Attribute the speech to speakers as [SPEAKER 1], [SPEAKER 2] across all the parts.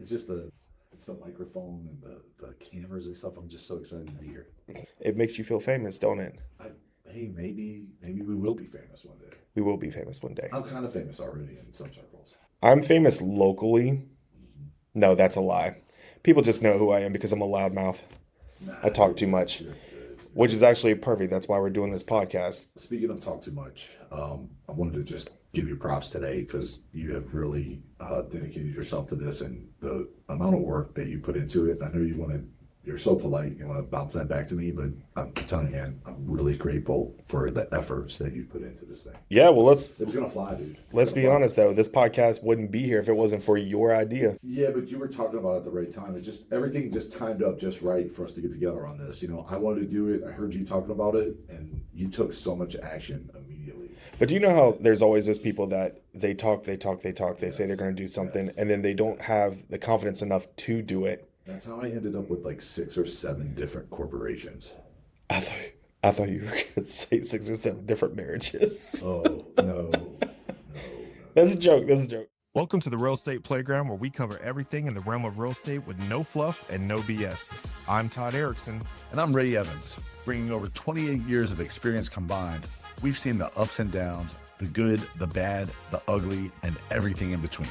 [SPEAKER 1] It's just it's the microphone and the cameras and stuff. I'm just so excited to be here.
[SPEAKER 2] It makes you feel famous, don't it?
[SPEAKER 1] I, hey, maybe we will be famous one day.
[SPEAKER 2] We will be famous one day.
[SPEAKER 1] I'm kind of famous already in some circles.
[SPEAKER 2] I'm famous locally. No, that's a lie. People just know who I am because I'm a loudmouth.
[SPEAKER 1] Nah,
[SPEAKER 2] I talk too much,
[SPEAKER 1] you're good.
[SPEAKER 2] which is actually perfect. That's why we're doing this podcast.
[SPEAKER 1] Speaking of talk too much, I wanted to just give you props today because you have really dedicated yourself to this and the amount of work that you put into it. I know you're so polite, you want to bounce that back to me, but I'm telling you, man, I'm really grateful for the efforts that you put into this thing.
[SPEAKER 2] Yeah, well,
[SPEAKER 1] It's gonna fly, dude.
[SPEAKER 2] let's be honest though. This podcast wouldn't be here if it wasn't for your idea.
[SPEAKER 1] Yeah, but you were talking about it at the right time. Everything just timed up just right for us to get together on this. I wanted to do it. I heard you talking about it, and you took so much action immediately.
[SPEAKER 2] But do you know how there's always those people that they talk, they
[SPEAKER 1] Yes.
[SPEAKER 2] say they're going to do something,
[SPEAKER 1] Yes.
[SPEAKER 2] and then they don't have the confidence enough to do it.
[SPEAKER 1] That's how I ended up with like 6 or 7 different corporations.
[SPEAKER 2] I thought, I thought you were going to say 6 or 7 different marriages.
[SPEAKER 1] Oh, no.
[SPEAKER 2] That's a joke. That's a joke.
[SPEAKER 3] Welcome to the Real Estate Playground, where we cover everything in the realm of real estate with no fluff and no BS. I'm Todd Erickson.
[SPEAKER 4] And I'm Ray Evans. Bringing over 28 years of experience combined, we've seen the ups and downs, the good, the bad, the ugly, and everything in between.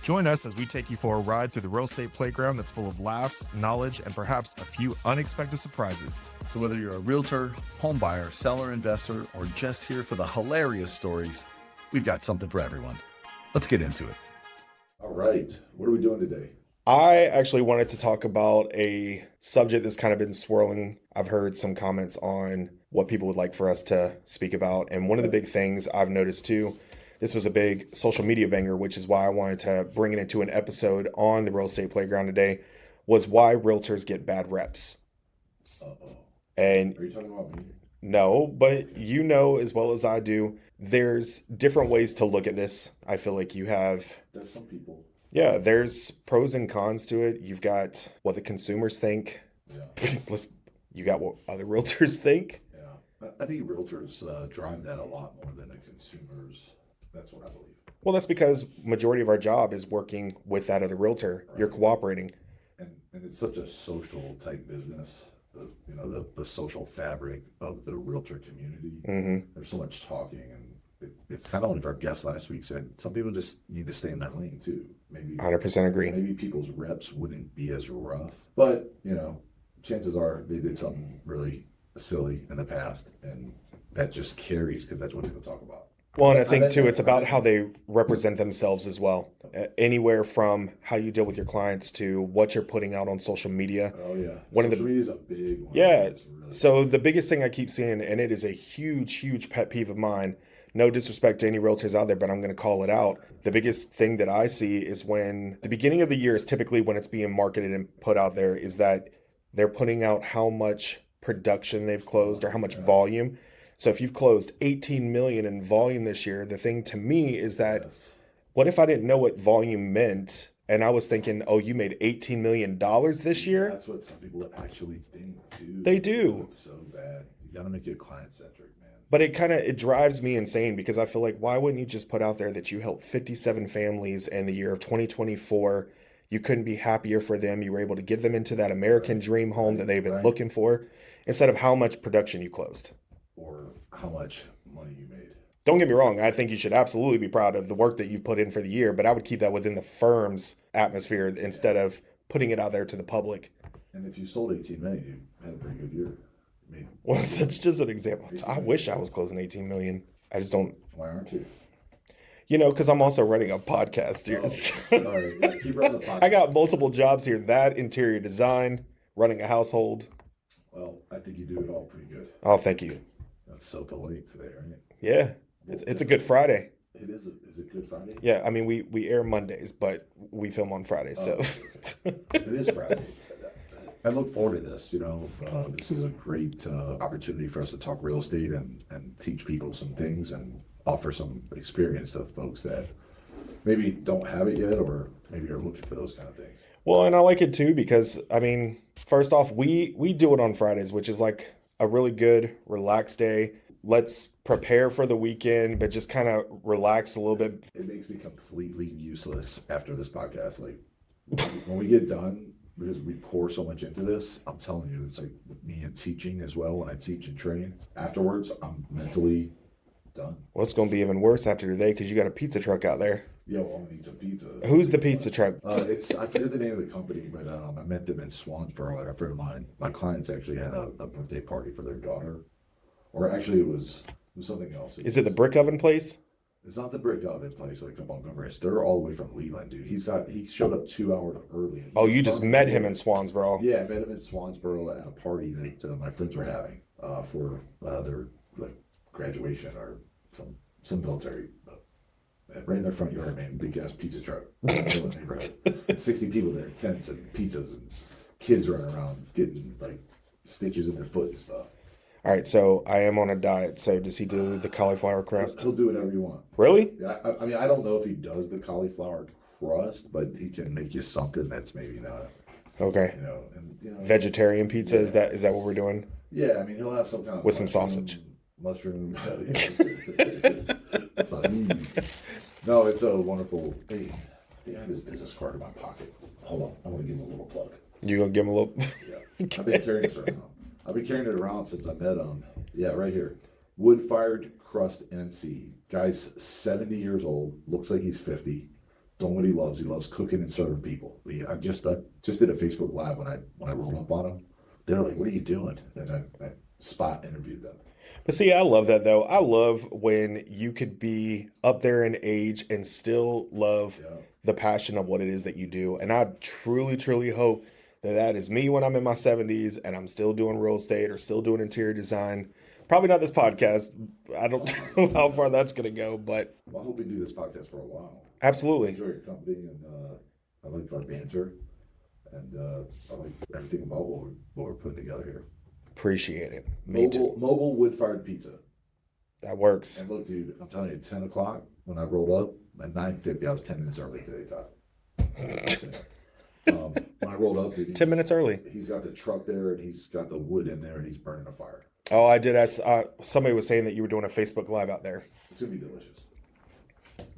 [SPEAKER 3] Join us as we take you for a ride through the real estate playground that's full of laughs, knowledge, and perhaps a few unexpected surprises.
[SPEAKER 4] So whether you're a realtor, home buyer, seller, investor, or just here for the hilarious stories, we've got something for everyone. Let's get into it.
[SPEAKER 1] All right. What are we doing today?
[SPEAKER 2] I actually wanted to talk about a subject that's kind of been swirling. I've heard some comments on what people would like for us to speak about. And one of the big things I've noticed too, this was a big social media banger, which is why I wanted to bring it into an episode on the Real Estate Playground today, was why realtors get bad reps.
[SPEAKER 1] Uh-oh.
[SPEAKER 2] And
[SPEAKER 1] Are you talking about me?
[SPEAKER 2] no, but you know as well as I do, there's different ways to look at this. I feel like you have,
[SPEAKER 1] There's some people.
[SPEAKER 2] yeah, there's pros and cons to it. You've got what the consumers think.
[SPEAKER 1] Yeah.
[SPEAKER 2] You got what other realtors think.
[SPEAKER 1] Yeah. I think realtors drive that a lot more than the consumers. That's what I believe.
[SPEAKER 2] Well, that's because majority of our job is working with that other realtor. You're
[SPEAKER 1] Right.
[SPEAKER 2] cooperating.
[SPEAKER 1] And it's such a social type business. The social fabric of the realtor community.
[SPEAKER 2] Mm-hmm.
[SPEAKER 1] There's so much talking, and it's kind of like our guest last week said. Some people just need to stay in that lane too. Maybe
[SPEAKER 2] 100% agree.
[SPEAKER 1] maybe people's reps wouldn't be as rough, but chances are they did something really silly in the past, and that just carries because that's what people talk about.
[SPEAKER 2] Well, and I
[SPEAKER 1] I
[SPEAKER 2] think
[SPEAKER 1] bet-
[SPEAKER 2] too, it's
[SPEAKER 1] I
[SPEAKER 2] about
[SPEAKER 1] bet-
[SPEAKER 2] how they represent themselves as well. Anywhere from how you deal with your clients to what you're putting out on social media.
[SPEAKER 1] Oh yeah,
[SPEAKER 2] One of the-
[SPEAKER 1] social media is a big one.
[SPEAKER 2] Yeah.
[SPEAKER 1] It's really
[SPEAKER 2] So the biggest thing I keep seeing, and it is a huge, huge pet peeve of mine. No disrespect to any realtors out there, but I'm going to call it out. The biggest thing that I see is when the beginning of the year is typically when it's being marketed and put out there, is that they're putting out how much production they've closed or how much volume. So if you've closed 18 million in volume this year, the thing to me is that
[SPEAKER 1] yes.
[SPEAKER 2] what if I didn't know what volume meant and I was thinking, oh, you made $18 million this year?
[SPEAKER 1] That's what some people actually think too.
[SPEAKER 2] They do.
[SPEAKER 1] It's so bad. You got to make it client centric, man.
[SPEAKER 2] But it drives me insane because I feel like, why wouldn't you just put out there that you helped 57 families in the year of 2024? You couldn't be happier for them. You were able to get them into that American dream home that they've been
[SPEAKER 1] Right.
[SPEAKER 2] looking for, instead of how much production you closed.
[SPEAKER 1] Or how much money you made.
[SPEAKER 2] Don't get me wrong. I think you should absolutely be proud of the work that you've put in for the year, but I would keep that within the firm's atmosphere instead of putting it out there to the public.
[SPEAKER 1] And if you sold 18 million, you had a pretty good year. I mean,
[SPEAKER 2] Well, that's just an example. I wish I was closing 18 million. I just don't,
[SPEAKER 1] why aren't you?
[SPEAKER 2] because I'm also running a podcast here.
[SPEAKER 1] All right, yeah, keep running the podcast.
[SPEAKER 2] I got multiple jobs here. That, interior design, running a household.
[SPEAKER 1] Well, I think you do it all pretty good.
[SPEAKER 2] Oh, thank you.
[SPEAKER 1] That's so polite today, right?
[SPEAKER 2] Yeah, it's a good Friday.
[SPEAKER 1] It is. Is it Good Friday?
[SPEAKER 2] Yeah, I mean, we air Mondays, but we film on Fridays. So
[SPEAKER 1] It is Friday. I look forward to this. This is a great opportunity for us to talk real estate and teach people some things and offer some experience to folks that maybe don't have it yet or maybe are looking for those kind of things.
[SPEAKER 2] Well, and I like it too because, I mean, first off, we do it on Fridays, which is like a really good, relaxed day. Let's prepare for the weekend, but just kind of relax a little bit.
[SPEAKER 1] It makes me completely useless after this podcast. Like, when we get done, because we pour so much into this, I'm telling you, it's like with me and teaching as well. When I teach and train, afterwards, I'm mentally done.
[SPEAKER 2] Well, it's going to be even worse after today because you got a pizza truck out there.
[SPEAKER 1] Yeah, well, I'm gonna eat some pizza.
[SPEAKER 2] Who's the pizza truck?
[SPEAKER 1] It's I forget the name of the company, but I met them in Swansboro at a friend of mine. My clients actually had a birthday party for their daughter, or actually it was something else.
[SPEAKER 2] Is it the brick oven place?
[SPEAKER 1] It's not the brick oven place like up on Montgomery. They're all the way from Leland, dude. He showed up 2 hours early.
[SPEAKER 2] Oh, you just met him in Swansboro.
[SPEAKER 1] Yeah, I met him in Swansboro at a party that my friends were having for their like graduation or some military. Right in their front yard, man, big ass pizza truck. In the neighborhood. 60 people there, tents and pizzas, and kids running around getting like stitches in their foot and stuff.
[SPEAKER 2] All right, so I am on a diet. So does he do the cauliflower crust?
[SPEAKER 1] He'll do whatever you want.
[SPEAKER 2] Really?
[SPEAKER 1] Yeah, I mean, I don't know if he does the cauliflower crust, but he can make you something that's maybe not,
[SPEAKER 2] Okay. Vegetarian pizza, is that what we're doing?
[SPEAKER 1] Yeah, I mean, he'll have some kind of
[SPEAKER 2] with some sausage.
[SPEAKER 1] Mushroom. Sausage. No, it's a wonderful. Hey, I have his business card in my pocket. Hold on, I'm gonna give him a little plug.
[SPEAKER 2] You gonna give him a little?
[SPEAKER 1] Yeah, I've been carrying this around. I've been carrying it around since I met him. Yeah, right here. Wood fired crust NC. Guy's 70 years old. Looks like he's 50. Doing what he loves. He loves cooking and serving people. I just did a Facebook Live when I rolled up on him. They're like, "What are you doing?" And I spot interviewed them.
[SPEAKER 2] But see, I love that though. I love when you could be up there in age and still love the passion of what it is that you do. And I truly, truly hope that is me when I'm in my 70s and I'm still doing real estate or still doing interior design. Probably not this podcast. I don't know how far that's going to go, but
[SPEAKER 1] well, I hope we do this podcast for a while.
[SPEAKER 2] Absolutely.
[SPEAKER 1] I enjoy your company, and I like our banter, and I like everything about what we're putting together here.
[SPEAKER 2] Appreciate it. Me too.
[SPEAKER 1] Mobile wood-fired pizza.
[SPEAKER 2] That works.
[SPEAKER 1] And look, dude, I'm telling you, 10 o'clock when I rolled up, at 9:50, I was 10 minutes early today, Todd. When I rolled up, dude,
[SPEAKER 2] 10 minutes early.
[SPEAKER 1] He's got the truck there, and he's got the wood in there, and he's burning a fire.
[SPEAKER 2] Oh, I did. Somebody was saying that you were doing a Facebook Live out there.
[SPEAKER 1] It's going to be delicious.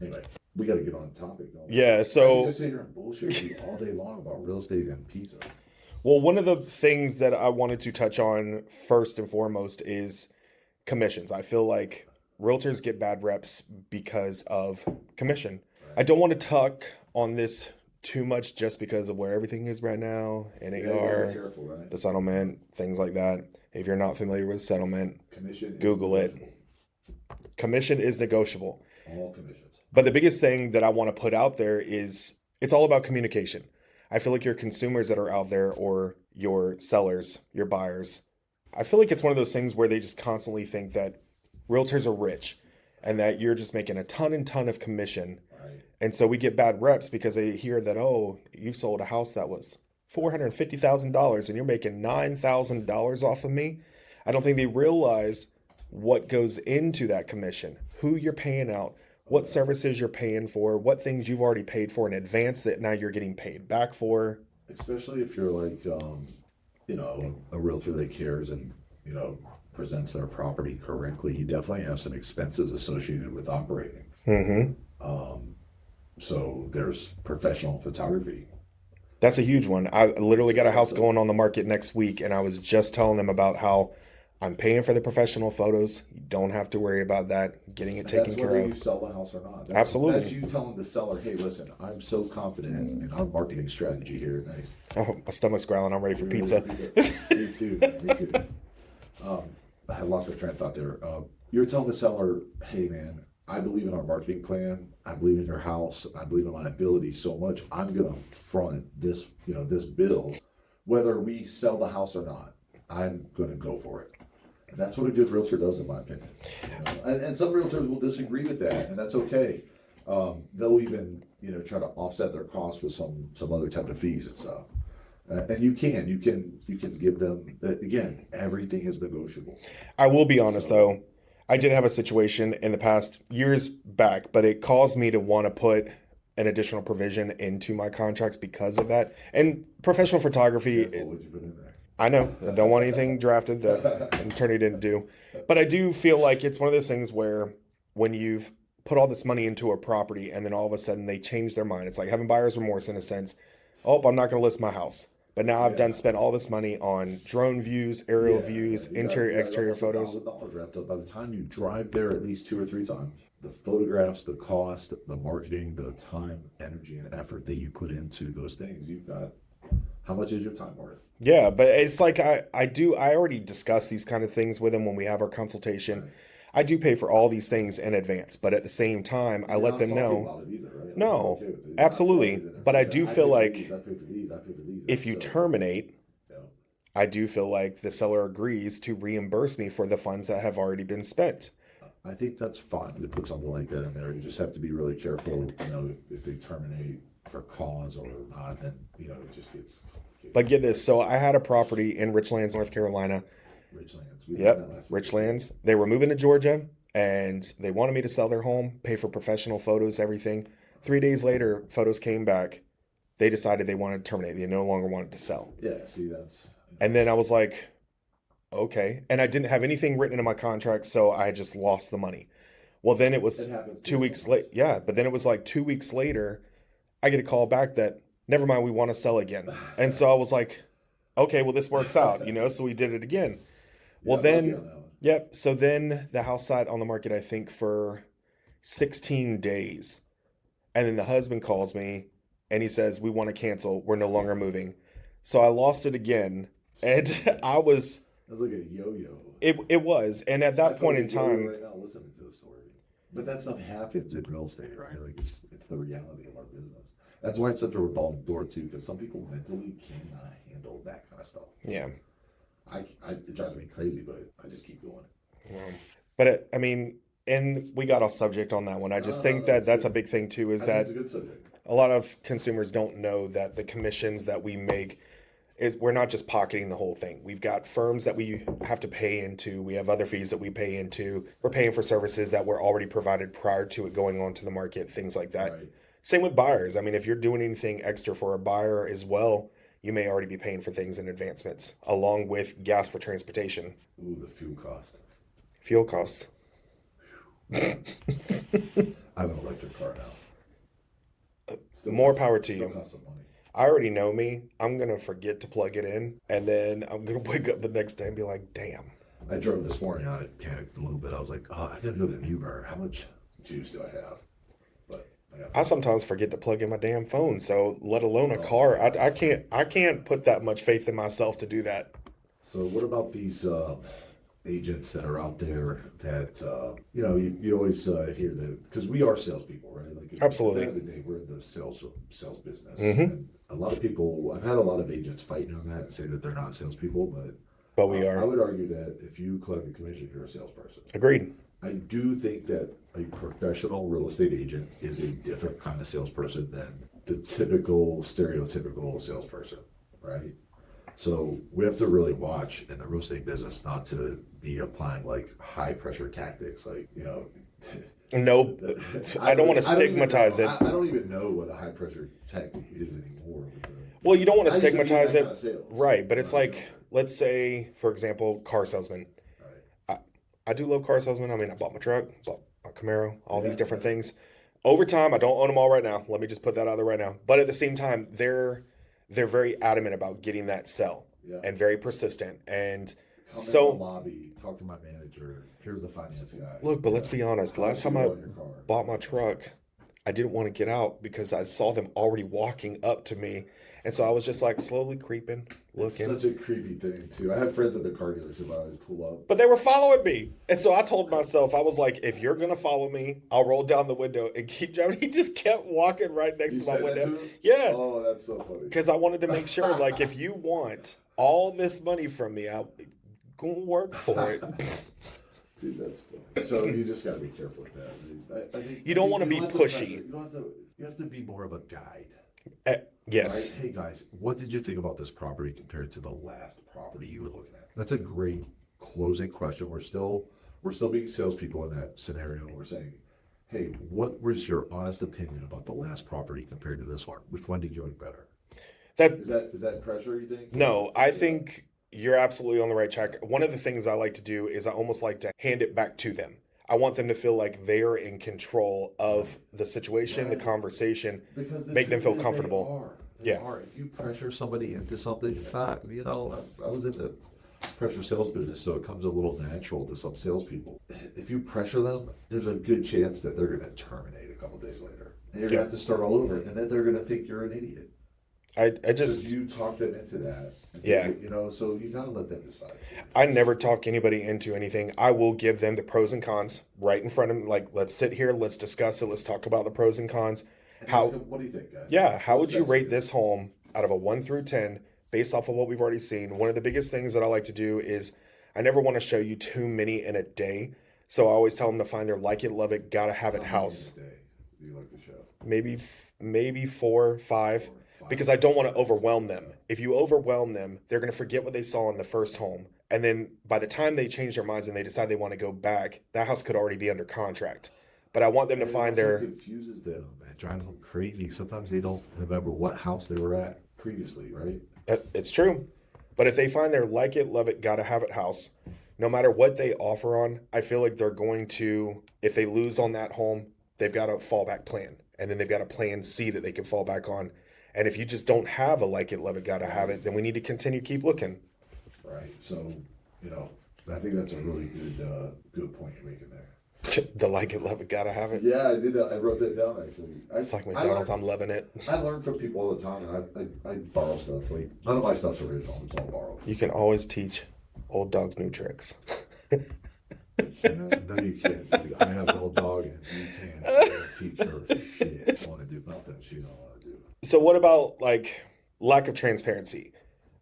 [SPEAKER 1] Anyway, we got to get on topic, don't we?
[SPEAKER 2] Yeah, so...
[SPEAKER 1] I can just sit here and bullshit you all day long about real estate and pizza.
[SPEAKER 2] Well, one of the things that I wanted to touch on first and foremost is commissions. I feel like realtors get bad reps because of commission. Right. I don't want to talk on this too much just because of where everything is right now, NAR,
[SPEAKER 1] careful, right?
[SPEAKER 2] The settlement, things like that. If you're not familiar with settlement, Google it. Commission is negotiable.
[SPEAKER 1] All commissions.
[SPEAKER 2] But the biggest thing that I want to put out there is it's all about communication. I feel like your consumers that are out there or your sellers, your buyers, I feel like it's one of those things where they just constantly think that realtors are rich and that you're just making a ton of commission.
[SPEAKER 1] Right.
[SPEAKER 2] And so we get bad reps because they hear that, oh, you sold a house that was $450,000 and you're making $9,000 off of me. I don't think they realize what goes into that commission, who you're paying out, what services you're paying for, what things you've already paid for in advance that now you're getting paid back for.
[SPEAKER 1] Especially if you're like, a realtor that cares and, presents their property correctly, you definitely have some expenses associated with operating.
[SPEAKER 2] Mm-hmm.
[SPEAKER 1] So there's professional photography.
[SPEAKER 2] That's a huge one. I literally got a house going on the market next week, and I was just telling them about how I'm paying for the professional photos. You don't have to worry about that, getting it taken care of.
[SPEAKER 1] That's whether you sell the house or not.
[SPEAKER 2] Absolutely.
[SPEAKER 1] That's you telling the seller, hey, listen, I'm so confident in our marketing strategy here. Nice.
[SPEAKER 2] Oh, my stomach's growling. I'm ready for pizza.
[SPEAKER 1] Me too. Me too. I had lost my train of thought there. You're telling the seller, hey, man, I believe in our marketing plan. I believe in your house. I believe in my ability so much. I'm going to front this, this bill, whether we sell the house or not. I'm going to go for it. And that's what a good realtor does, in my opinion. And some realtors will disagree with that, and that's okay. They'll even, try to offset their costs with some other type of fees and stuff. And you can give them, again, everything is negotiable.
[SPEAKER 2] I will be honest though. I did have a situation in the past years back, but it caused me to want to put an additional provision into my contracts because of that. And professional photography,
[SPEAKER 1] What you put in there.
[SPEAKER 2] I know. I don't want anything drafted that an attorney didn't do. But I do feel like it's one of those things where when you've put all this money into a property and then all of a sudden they change their mind, it's like having buyer's remorse in a sense. oh, I'm not going to list my house. But now I've
[SPEAKER 1] Yeah.
[SPEAKER 2] done spent all this money on drone views, aerial
[SPEAKER 1] Yeah,
[SPEAKER 2] views,
[SPEAKER 1] yeah, you
[SPEAKER 2] interior,
[SPEAKER 1] got
[SPEAKER 2] exterior
[SPEAKER 1] almost
[SPEAKER 2] photos.
[SPEAKER 1] $1,000 wrapped up by the time you drive there at least 2 or 3 times. The photographs, the cost, the marketing, the time, energy, and effort that you put into those things, you've got. How much is your time worth?
[SPEAKER 2] Yeah, but it's like I already discuss these kind of things with them when we have our consultation.
[SPEAKER 1] Right.
[SPEAKER 2] I do pay for all these things in advance, but at the same time, I
[SPEAKER 1] You're
[SPEAKER 2] let
[SPEAKER 1] not
[SPEAKER 2] them
[SPEAKER 1] salty
[SPEAKER 2] know,
[SPEAKER 1] about it either, right? Like, you're
[SPEAKER 2] no,
[SPEAKER 1] okay with it. You're not
[SPEAKER 2] absolutely.
[SPEAKER 1] throwing it in their
[SPEAKER 2] But I
[SPEAKER 1] face.
[SPEAKER 2] do
[SPEAKER 1] I
[SPEAKER 2] feel
[SPEAKER 1] pay for
[SPEAKER 2] like
[SPEAKER 1] these, I pay for these, I pay for these.
[SPEAKER 2] if you
[SPEAKER 1] That's
[SPEAKER 2] terminate,
[SPEAKER 1] yeah.
[SPEAKER 2] I do feel like the seller agrees to reimburse me for the funds that have already been spent.
[SPEAKER 1] I think that's fine to put something like that in there. You just have to be really careful, if they terminate for cause or not, then, it just gets
[SPEAKER 2] But get this, so I had a property in Richlands, North Carolina.
[SPEAKER 1] Richlands. We did
[SPEAKER 2] Yep,
[SPEAKER 1] that last week.
[SPEAKER 2] Richlands. They were moving to Georgia and they wanted me to sell their home, pay for professional photos, everything. 3 days later, photos came back. They decided they wanted to terminate. They no longer wanted to sell.
[SPEAKER 1] Yeah, see, that's.
[SPEAKER 2] And then I was like, okay. And I didn't have anything written into my contract, so I had just lost the money. Well, then it was
[SPEAKER 1] It happens
[SPEAKER 2] 2 weeks late. Yeah, but then it was like 2 weeks later, I get a call back that, never mind, we want to sell again. And so I was like, okay, well, this works out, so we did it again. Well,
[SPEAKER 1] Yeah, I'm lucky
[SPEAKER 2] then,
[SPEAKER 1] on that one.
[SPEAKER 2] yep. So then the house sat on the market, I think, for 16 days. And then the husband calls me and he says, we want to cancel. We're no longer moving. So I lost it again. And
[SPEAKER 1] That's like a yo-yo.
[SPEAKER 2] it was. And at
[SPEAKER 1] I
[SPEAKER 2] that
[SPEAKER 1] feel
[SPEAKER 2] point
[SPEAKER 1] like
[SPEAKER 2] in
[SPEAKER 1] a yo-yo
[SPEAKER 2] time,
[SPEAKER 1] right now listening to the story. But that stuff happens in real estate, right? Like it's the reality of our business. That's why it's such a revolving door too, because some people mentally cannot handle that kind of stuff.
[SPEAKER 2] yeah.
[SPEAKER 1] It drives me crazy, but I just keep going.
[SPEAKER 2] But and we got off subject on that one. I just think that that's a big thing too, is
[SPEAKER 1] I think
[SPEAKER 2] that
[SPEAKER 1] it's a good subject.
[SPEAKER 2] a lot of consumers don't know that the commissions that we make is we're not just pocketing the whole thing. We've got firms that we have to pay into. We have other fees that we pay into. We're paying for services that were already provided prior to it going onto the market, things like that.
[SPEAKER 1] Right.
[SPEAKER 2] Same with buyers. If you're doing anything extra for a buyer as well, you may already be paying for things in advancements, along with gas for transportation,
[SPEAKER 1] Ooh, the fuel cost.
[SPEAKER 2] fuel costs.
[SPEAKER 1] I have an electric car now. Still
[SPEAKER 2] More
[SPEAKER 1] costs-
[SPEAKER 2] power to
[SPEAKER 1] still
[SPEAKER 2] you.
[SPEAKER 1] costs some money.
[SPEAKER 2] I already know me. I'm going to forget to plug it in, and then I'm going to wake up the next day and be like, damn.
[SPEAKER 1] I drove this morning and I panicked a little bit. I was like, oh, I gotta go to Newburgh. How much juice do I have? But
[SPEAKER 2] I sometimes forget to plug in my damn phone, so let alone a car. I can't pput that much faith in myself to do that.
[SPEAKER 1] So what about these agents that are out there that you always hear that, because we are salespeople, right? Like
[SPEAKER 2] Absolutely.
[SPEAKER 1] At the end of the day, we're in the sales business.
[SPEAKER 2] Mhm.
[SPEAKER 1] And a lot of people, I've had a lot of agents fighting on that and say that they're not salespeople,
[SPEAKER 2] But we
[SPEAKER 1] I
[SPEAKER 2] are.
[SPEAKER 1] would argue that if you collect a commission, you're a salesperson.
[SPEAKER 2] Agreed.
[SPEAKER 1] I do think that a professional real estate agent is a different kind of salesperson than the typical, stereotypical salesperson, right? So we have to really watch in the real estate business not to be applying like high pressure tactics, like,
[SPEAKER 2] Nope. I don't want to stigmatize it.
[SPEAKER 1] I don't even know what a high pressure tactic is anymore.
[SPEAKER 2] Well, you don't want to
[SPEAKER 1] I used to be
[SPEAKER 2] stigmatize
[SPEAKER 1] that
[SPEAKER 2] it.
[SPEAKER 1] kind of sales.
[SPEAKER 2] Right, but it's like, let's say, for example, car salesman.
[SPEAKER 1] Right.
[SPEAKER 2] I do love car salesmen. I bought my truck, bought my Camaro, all these
[SPEAKER 1] Yeah.
[SPEAKER 2] different things. Over time, I don't own them all right now. Let me just put that out there right now. But at the same time, they're very adamant about getting that sell
[SPEAKER 1] Yeah.
[SPEAKER 2] and very persistent. And
[SPEAKER 1] Come in
[SPEAKER 2] so,
[SPEAKER 1] the lobby, talk to my manager. Here's the finance guy.
[SPEAKER 2] look, but let's be honest.
[SPEAKER 1] How
[SPEAKER 2] Last
[SPEAKER 1] much
[SPEAKER 2] time
[SPEAKER 1] you
[SPEAKER 2] I
[SPEAKER 1] owe on your car?
[SPEAKER 2] bought my truck, I didn't want to get out because I saw them already walking up to me. And so I was just like slowly creeping,
[SPEAKER 1] It's
[SPEAKER 2] looking.
[SPEAKER 1] such a creepy thing too. I have friends at the car dealership. I always pull up.
[SPEAKER 2] But they were following me. And so I told myself, I was like, if you're going to follow me, I'll roll down the window and keep driving. He just kept walking right next
[SPEAKER 1] You
[SPEAKER 2] to my
[SPEAKER 1] said that
[SPEAKER 2] window.
[SPEAKER 1] to him?
[SPEAKER 2] Yeah.
[SPEAKER 1] Oh, that's so funny.
[SPEAKER 2] Because I wanted to make sure, like, if you want all this money from me, I'm going to work for it.
[SPEAKER 1] Dude, that's funny. So you just got to be careful with that. I think
[SPEAKER 2] You don't wanna be
[SPEAKER 1] have to
[SPEAKER 2] pushy.
[SPEAKER 1] pressure- You don't have to. You have to be more of a guide.
[SPEAKER 2] Yes.
[SPEAKER 1] Right? Hey guys, what did you think about this property compared to the last property you were looking at? That's a great closing question. We're still being salespeople in that scenario. We're saying, hey, what was your honest opinion about the last property compared to this one? Which one did you like better?
[SPEAKER 2] That
[SPEAKER 1] Is that pressure, you think?
[SPEAKER 2] No, I think you're absolutely on the right track. One of the things I like to do is I almost like to hand it back to them. I want them to feel like they're in control of the situation, the conversation,
[SPEAKER 1] Because the
[SPEAKER 2] make them
[SPEAKER 1] truth
[SPEAKER 2] feel
[SPEAKER 1] is they
[SPEAKER 2] comfortable.
[SPEAKER 1] are.
[SPEAKER 2] Yeah.
[SPEAKER 1] Or if you pressure somebody into something, in fact, you know, I was in the pressure sales business, so it comes a little natural to some salespeople. If you pressure them, there's a good chance that they're going to terminate a couple days later. And you're going to have to start all over, and then they're going to think you're an idiot.
[SPEAKER 2] I
[SPEAKER 1] Because
[SPEAKER 2] just,
[SPEAKER 1] you talked them into that.
[SPEAKER 2] Yeah.
[SPEAKER 1] You know, so you got to let them decide.
[SPEAKER 2] I never talk anybody into anything. I will give them the pros and cons right in front of them. Like, let's sit here, let's discuss it, let's talk about the pros and cons.
[SPEAKER 1] And
[SPEAKER 2] How,
[SPEAKER 1] ask them, what do you think, guys?
[SPEAKER 2] yeah, how would
[SPEAKER 1] What's
[SPEAKER 2] you
[SPEAKER 1] that
[SPEAKER 2] rate
[SPEAKER 1] for
[SPEAKER 2] this home out of a 1 through 10 based off of what we've already seen? One of the biggest things that I like to do is I never want to show you too many in a day. So I always tell them to find their like it, love it, gotta have it
[SPEAKER 1] How many
[SPEAKER 2] house.
[SPEAKER 1] in a day do you like the show?
[SPEAKER 2] Maybe 4, 5. Because I don't want to overwhelm them. If you overwhelm them, they're going to forget what they saw in the first home. And then by the time they change their minds and they decide they want to go back, that house could already be under contract. But I want them to
[SPEAKER 1] And it
[SPEAKER 2] find
[SPEAKER 1] also
[SPEAKER 2] their...
[SPEAKER 1] confuses them. It drives them crazy. Sometimes they don't remember what house they were at previously, right?
[SPEAKER 2] It's true. But if they find their like it, love it, gotta have it house, no matter what they offer on, I feel like they're going to, if they lose on that home, they've got a fallback plan. And then they've got a plan C that they can fall back on. And if you just don't have a like it, love it, gotta have it, then we need to continue keep looking.
[SPEAKER 1] Right. So, you know, I think that's a really good point you're making there.
[SPEAKER 2] The like it, love it, gotta have it.
[SPEAKER 1] Yeah, I did that. I wrote that down actually.
[SPEAKER 2] It's like McDonald's, I'm loving it.
[SPEAKER 1] I learn from people all the time, and I borrow stuff. Like none of my stuff's original; it's all borrowed.
[SPEAKER 2] You can always teach old dogs new tricks.
[SPEAKER 1] No, you can't. Dude. I have an old dog, and you can't teach her shit. Want to do nothing she don't want to do.
[SPEAKER 2] So what about like lack of transparency?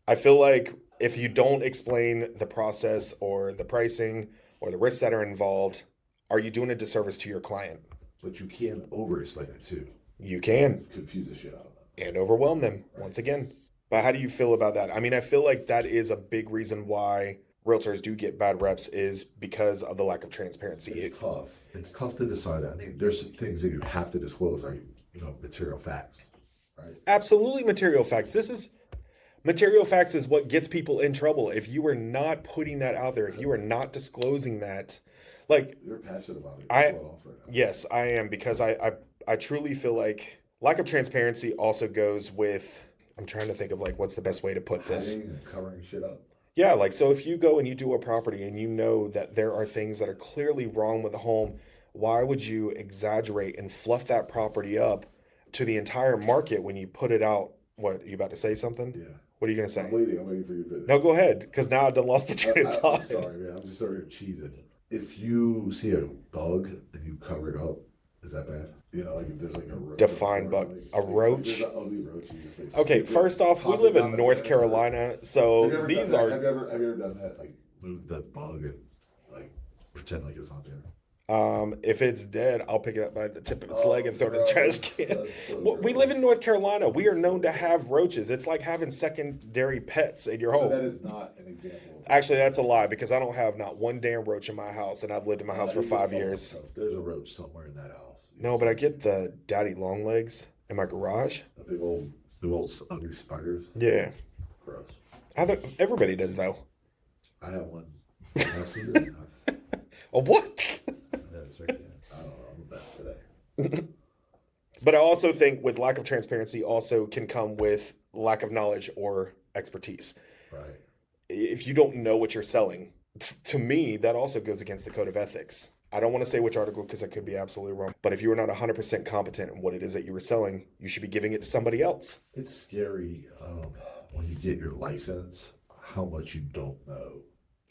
[SPEAKER 2] I feel like if you don't explain the process or the pricing or the risks that are involved, are you doing a disservice to your client?
[SPEAKER 1] But you can over-explain it too.
[SPEAKER 2] You can.
[SPEAKER 1] Confuse the shit out of them.
[SPEAKER 2] And overwhelm them once again. But how do you feel about that? I mean, I feel like that is a big reason why realtors do get bad reps is because of the lack of transparency.
[SPEAKER 1] It's tough. It's tough to decide. I mean, there's some things that you have to disclose, like, you know, material facts, right?
[SPEAKER 2] Absolutely material facts. Material facts is what gets people in trouble. If you are not putting that out there, if you are not disclosing that, like,
[SPEAKER 1] You're passionate about it.
[SPEAKER 2] Yes, I am, because I truly feel like lack of transparency also goes with, I'm trying to think of like, what's the best way to put this?
[SPEAKER 1] Hiding and covering shit up.
[SPEAKER 2] Yeah, like, so if you go and you do a property and you know that there are things that are clearly wrong with the home, why would you exaggerate and fluff that property up to the entire market when you put it out? What, are you about to say something?
[SPEAKER 1] Yeah.
[SPEAKER 2] What are you going to say?
[SPEAKER 1] I'm waiting for you to finish.
[SPEAKER 2] No, go ahead, because now I've done lost my train of
[SPEAKER 1] I'm
[SPEAKER 2] thought.
[SPEAKER 1] sorry, man. I'm just over here cheesing. If you see a bug and you cover it up, is that bad? You know, like if there's like a roach.
[SPEAKER 2] Define bug. A roach?
[SPEAKER 1] There's an ugly roach. You just, like,
[SPEAKER 2] Okay,
[SPEAKER 1] stick it,
[SPEAKER 2] first off, we
[SPEAKER 1] toss
[SPEAKER 2] live
[SPEAKER 1] it down
[SPEAKER 2] in
[SPEAKER 1] the
[SPEAKER 2] North
[SPEAKER 1] fence.
[SPEAKER 2] Carolina,
[SPEAKER 1] Have
[SPEAKER 2] so
[SPEAKER 1] you ever
[SPEAKER 2] these
[SPEAKER 1] done that?
[SPEAKER 2] are...
[SPEAKER 1] Have you ever done that? Like move the bug and like pretend like it's not there.
[SPEAKER 2] If it's dead, I'll pick it up by the tip of its leg and throw it in the trash can.
[SPEAKER 1] That's so
[SPEAKER 2] Well, we
[SPEAKER 1] gross.
[SPEAKER 2] live in North Carolina. We are known to have roaches. It's like having secondary pets in your
[SPEAKER 1] So
[SPEAKER 2] home.
[SPEAKER 1] that is not an example.
[SPEAKER 2] Actually, that's a lie, because I don't have not one damn roach in my house, and I've lived in my house for 5 years.
[SPEAKER 1] If there's a roach somewhere in that house.
[SPEAKER 2] No, but I get the daddy long legs in my garage.
[SPEAKER 1] The big old ugly spiders.
[SPEAKER 2] Yeah.
[SPEAKER 1] Gross.
[SPEAKER 2] Everybody does, though.
[SPEAKER 1] I have one. I've seen it.
[SPEAKER 2] Oh, what?
[SPEAKER 1] That's right there. I don't know. I'm the best today.
[SPEAKER 2] But I also think with lack of transparency also can come with lack of knowledge or expertise.
[SPEAKER 1] Right.
[SPEAKER 2] If you don't know what you're selling, to me, that also goes against the code of ethics. I don't want to say which article because I could be absolutely wrong. But if you are not 100% competent in what it is that you were selling, you should be giving it to somebody else.
[SPEAKER 1] It's scary when you get your license, how much you don't know.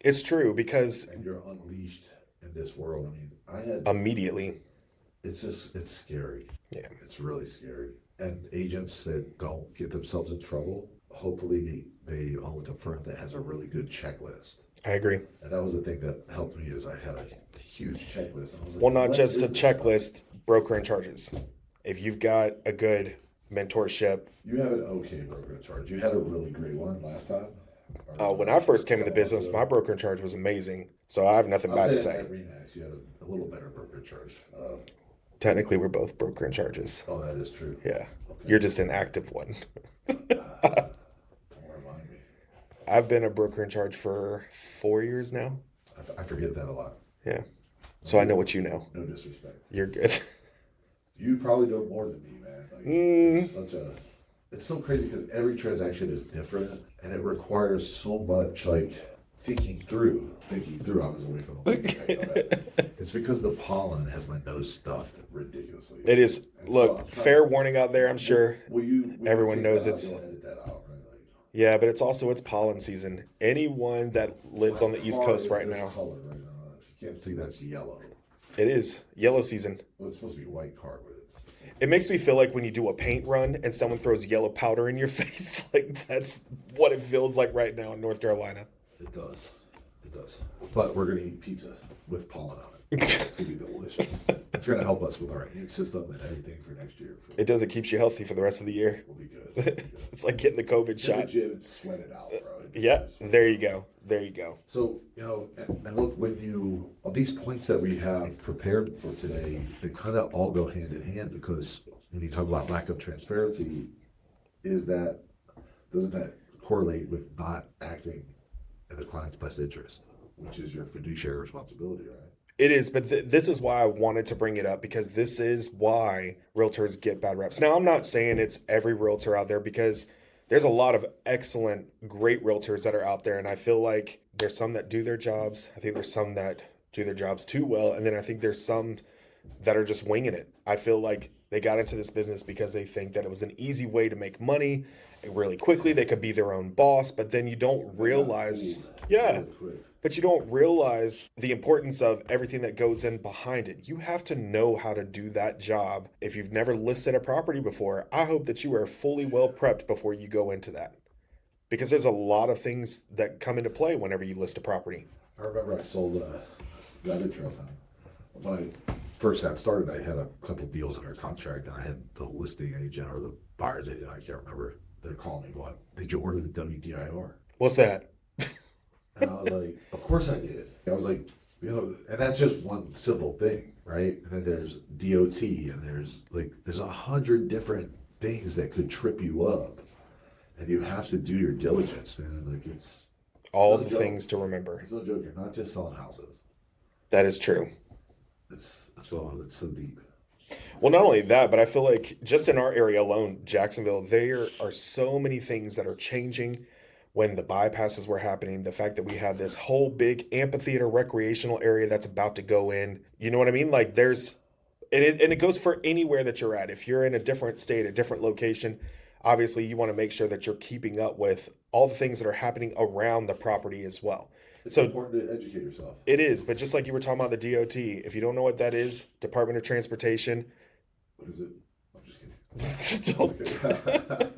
[SPEAKER 2] It's true, because
[SPEAKER 1] And you're unleashed in this world. I mean, I had,
[SPEAKER 2] immediately,
[SPEAKER 1] it's scary.
[SPEAKER 2] yeah.
[SPEAKER 1] It's really scary. And agents that don't get themselves in trouble, hopefully they are with a firm that has a really good checklist.
[SPEAKER 2] I agree.
[SPEAKER 1] And that was the thing that helped me is I had a huge checklist. And I was like,
[SPEAKER 2] Well, not
[SPEAKER 1] what
[SPEAKER 2] just
[SPEAKER 1] is
[SPEAKER 2] a
[SPEAKER 1] this
[SPEAKER 2] checklist, broker and charges. If you've got a good mentorship.
[SPEAKER 1] stuff? You have an okay broker in charge. You had a really great one last time.
[SPEAKER 2] When I first came into business, my broker in charge was amazing. So I have nothing bad to say.
[SPEAKER 1] At Remax, you had a little better broker in charge.
[SPEAKER 2] Technically, we're both broker in charges.
[SPEAKER 1] Oh, that is true.
[SPEAKER 2] Yeah.
[SPEAKER 1] Okay.
[SPEAKER 2] You're just an active one.
[SPEAKER 1] Don't remind me.
[SPEAKER 2] I've been a broker in charge for 4 years now.
[SPEAKER 1] I forget that a lot.
[SPEAKER 2] Yeah. So I know what you know.
[SPEAKER 1] No disrespect.
[SPEAKER 2] You're good.
[SPEAKER 1] You probably know more than me, man. Like, it's such a it's so crazy because every transaction is different and it requires so much like thinking through. I was away from the It's because the pollen has my nose stuffed ridiculously.
[SPEAKER 2] It is.
[SPEAKER 1] And so
[SPEAKER 2] Look,
[SPEAKER 1] I'm trying-
[SPEAKER 2] fair warning out there. I'm sure
[SPEAKER 1] Will you
[SPEAKER 2] everyone
[SPEAKER 1] take
[SPEAKER 2] knows
[SPEAKER 1] that out?
[SPEAKER 2] it's.
[SPEAKER 1] You'll edit that out, right? Like,
[SPEAKER 2] Yeah, but it's pollen season. Anyone that lives on the East
[SPEAKER 1] car
[SPEAKER 2] Coast
[SPEAKER 1] is
[SPEAKER 2] right
[SPEAKER 1] this
[SPEAKER 2] now,
[SPEAKER 1] color right now. If you can't see, that's yellow.
[SPEAKER 2] it is yellow season.
[SPEAKER 1] Well, it's supposed to be white car, but it's
[SPEAKER 2] It makes me feel like when you do a paint run and someone throws yellow powder in your face, like that's what it feels like right now in North Carolina.
[SPEAKER 1] It does. It does. But we're going to eat pizza with pollen on it. It's going to be delicious. It's going to help us with our immune system and everything for next year.
[SPEAKER 2] It does. It keeps you healthy for the rest of the year.
[SPEAKER 1] We'll be good. We'll be good.
[SPEAKER 2] It's like getting the COVID
[SPEAKER 1] Get the
[SPEAKER 2] shot.
[SPEAKER 1] gym and sweat it out, bro.
[SPEAKER 2] Yeah, there you go. There you go.
[SPEAKER 1] So, and look, all these points that we have prepared for today, they kind of all go hand in hand because when you talk about lack of transparency, doesn't that correlate with not acting in the client's best interest, which is your fiduciary responsibility, right?
[SPEAKER 2] It is, but this is why I wanted to bring it up because this is why realtors get bad reps. Now, I'm not saying it's every realtor out there because there's a lot of excellent, great realtors that are out there. And I feel like there's some that do their jobs. I think there's some that do their jobs too well. And then I think there's some that are just winging it. I feel like they got into this business because they think that it was an easy way to make money really quickly. They could be their own boss, but then you don't realize, yeah. But you don't realize the importance of everything that goes in behind it. You have to know how to do that job. If you've never listed a property before, I hope that you are fully well prepped before you go into that. Because there's a lot of things that come into play whenever you list a property.
[SPEAKER 1] I remember I sold rabbit trail time. When I first got started, I had a couple deals under contract, and I had the listing agent or the buyer's agent, I can't remember. They're calling me, what? Did you order the WDIR?
[SPEAKER 2] What's that?
[SPEAKER 1] And I was like, of course I did. I was like, and that's just one simple thing, right? And then there's DOT, and there's 100 different things that could trip you up, and you have to do your diligence, man. Like it's
[SPEAKER 2] All
[SPEAKER 1] no
[SPEAKER 2] the
[SPEAKER 1] joke.
[SPEAKER 2] things to remember.
[SPEAKER 1] It's no joke. You're not just selling houses.
[SPEAKER 2] That is true.
[SPEAKER 1] It's so deep.
[SPEAKER 2] Well, not only that, but I feel like just in our area alone, Jacksonville, there are so many things that are changing when the bypasses were happening. The fact that we have this whole big amphitheater recreational area that's about to go in. You know what I mean? Like and it goes for anywhere that you're at. If you're in a different state, a different location, obviously you want to make sure that you're keeping up with all the things that are happening around the property as well.
[SPEAKER 1] It's
[SPEAKER 2] So
[SPEAKER 1] important to educate yourself.
[SPEAKER 2] it is, but just like you were talking about the DOT, if you don't know what that is, Department of Transportation,
[SPEAKER 1] What is it? I'm just kidding.
[SPEAKER 2] don't-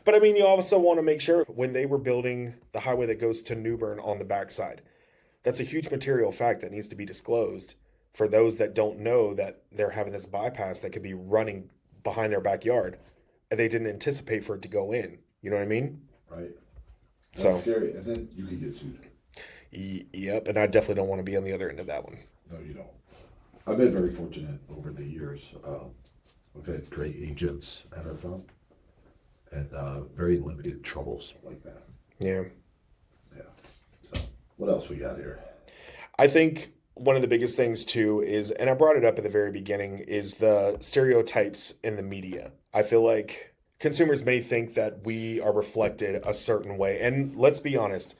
[SPEAKER 2] But I mean, you also want to make sure when they were building the highway that goes to New Bern on the backside, that's a huge material fact that needs to be disclosed for those that don't know that they're having this bypass that could be running behind their backyard and they didn't anticipate for it to go in. You know what I mean?
[SPEAKER 1] Right. That's
[SPEAKER 2] So-
[SPEAKER 1] scary. And then you could get sued.
[SPEAKER 2] Yep. And I definitely don't want to be on the other end of that one.
[SPEAKER 1] No, you don't. I've been very fortunate over the years. We've had great agents at our firm and very limited troubles like that.
[SPEAKER 2] Yeah.
[SPEAKER 1] Yeah. So what else we got here?
[SPEAKER 2] I think one of the biggest things too is, and I brought it up at the very beginning, is the stereotypes in the media. I feel like consumers may think that we are reflected a certain way. And let's be honest,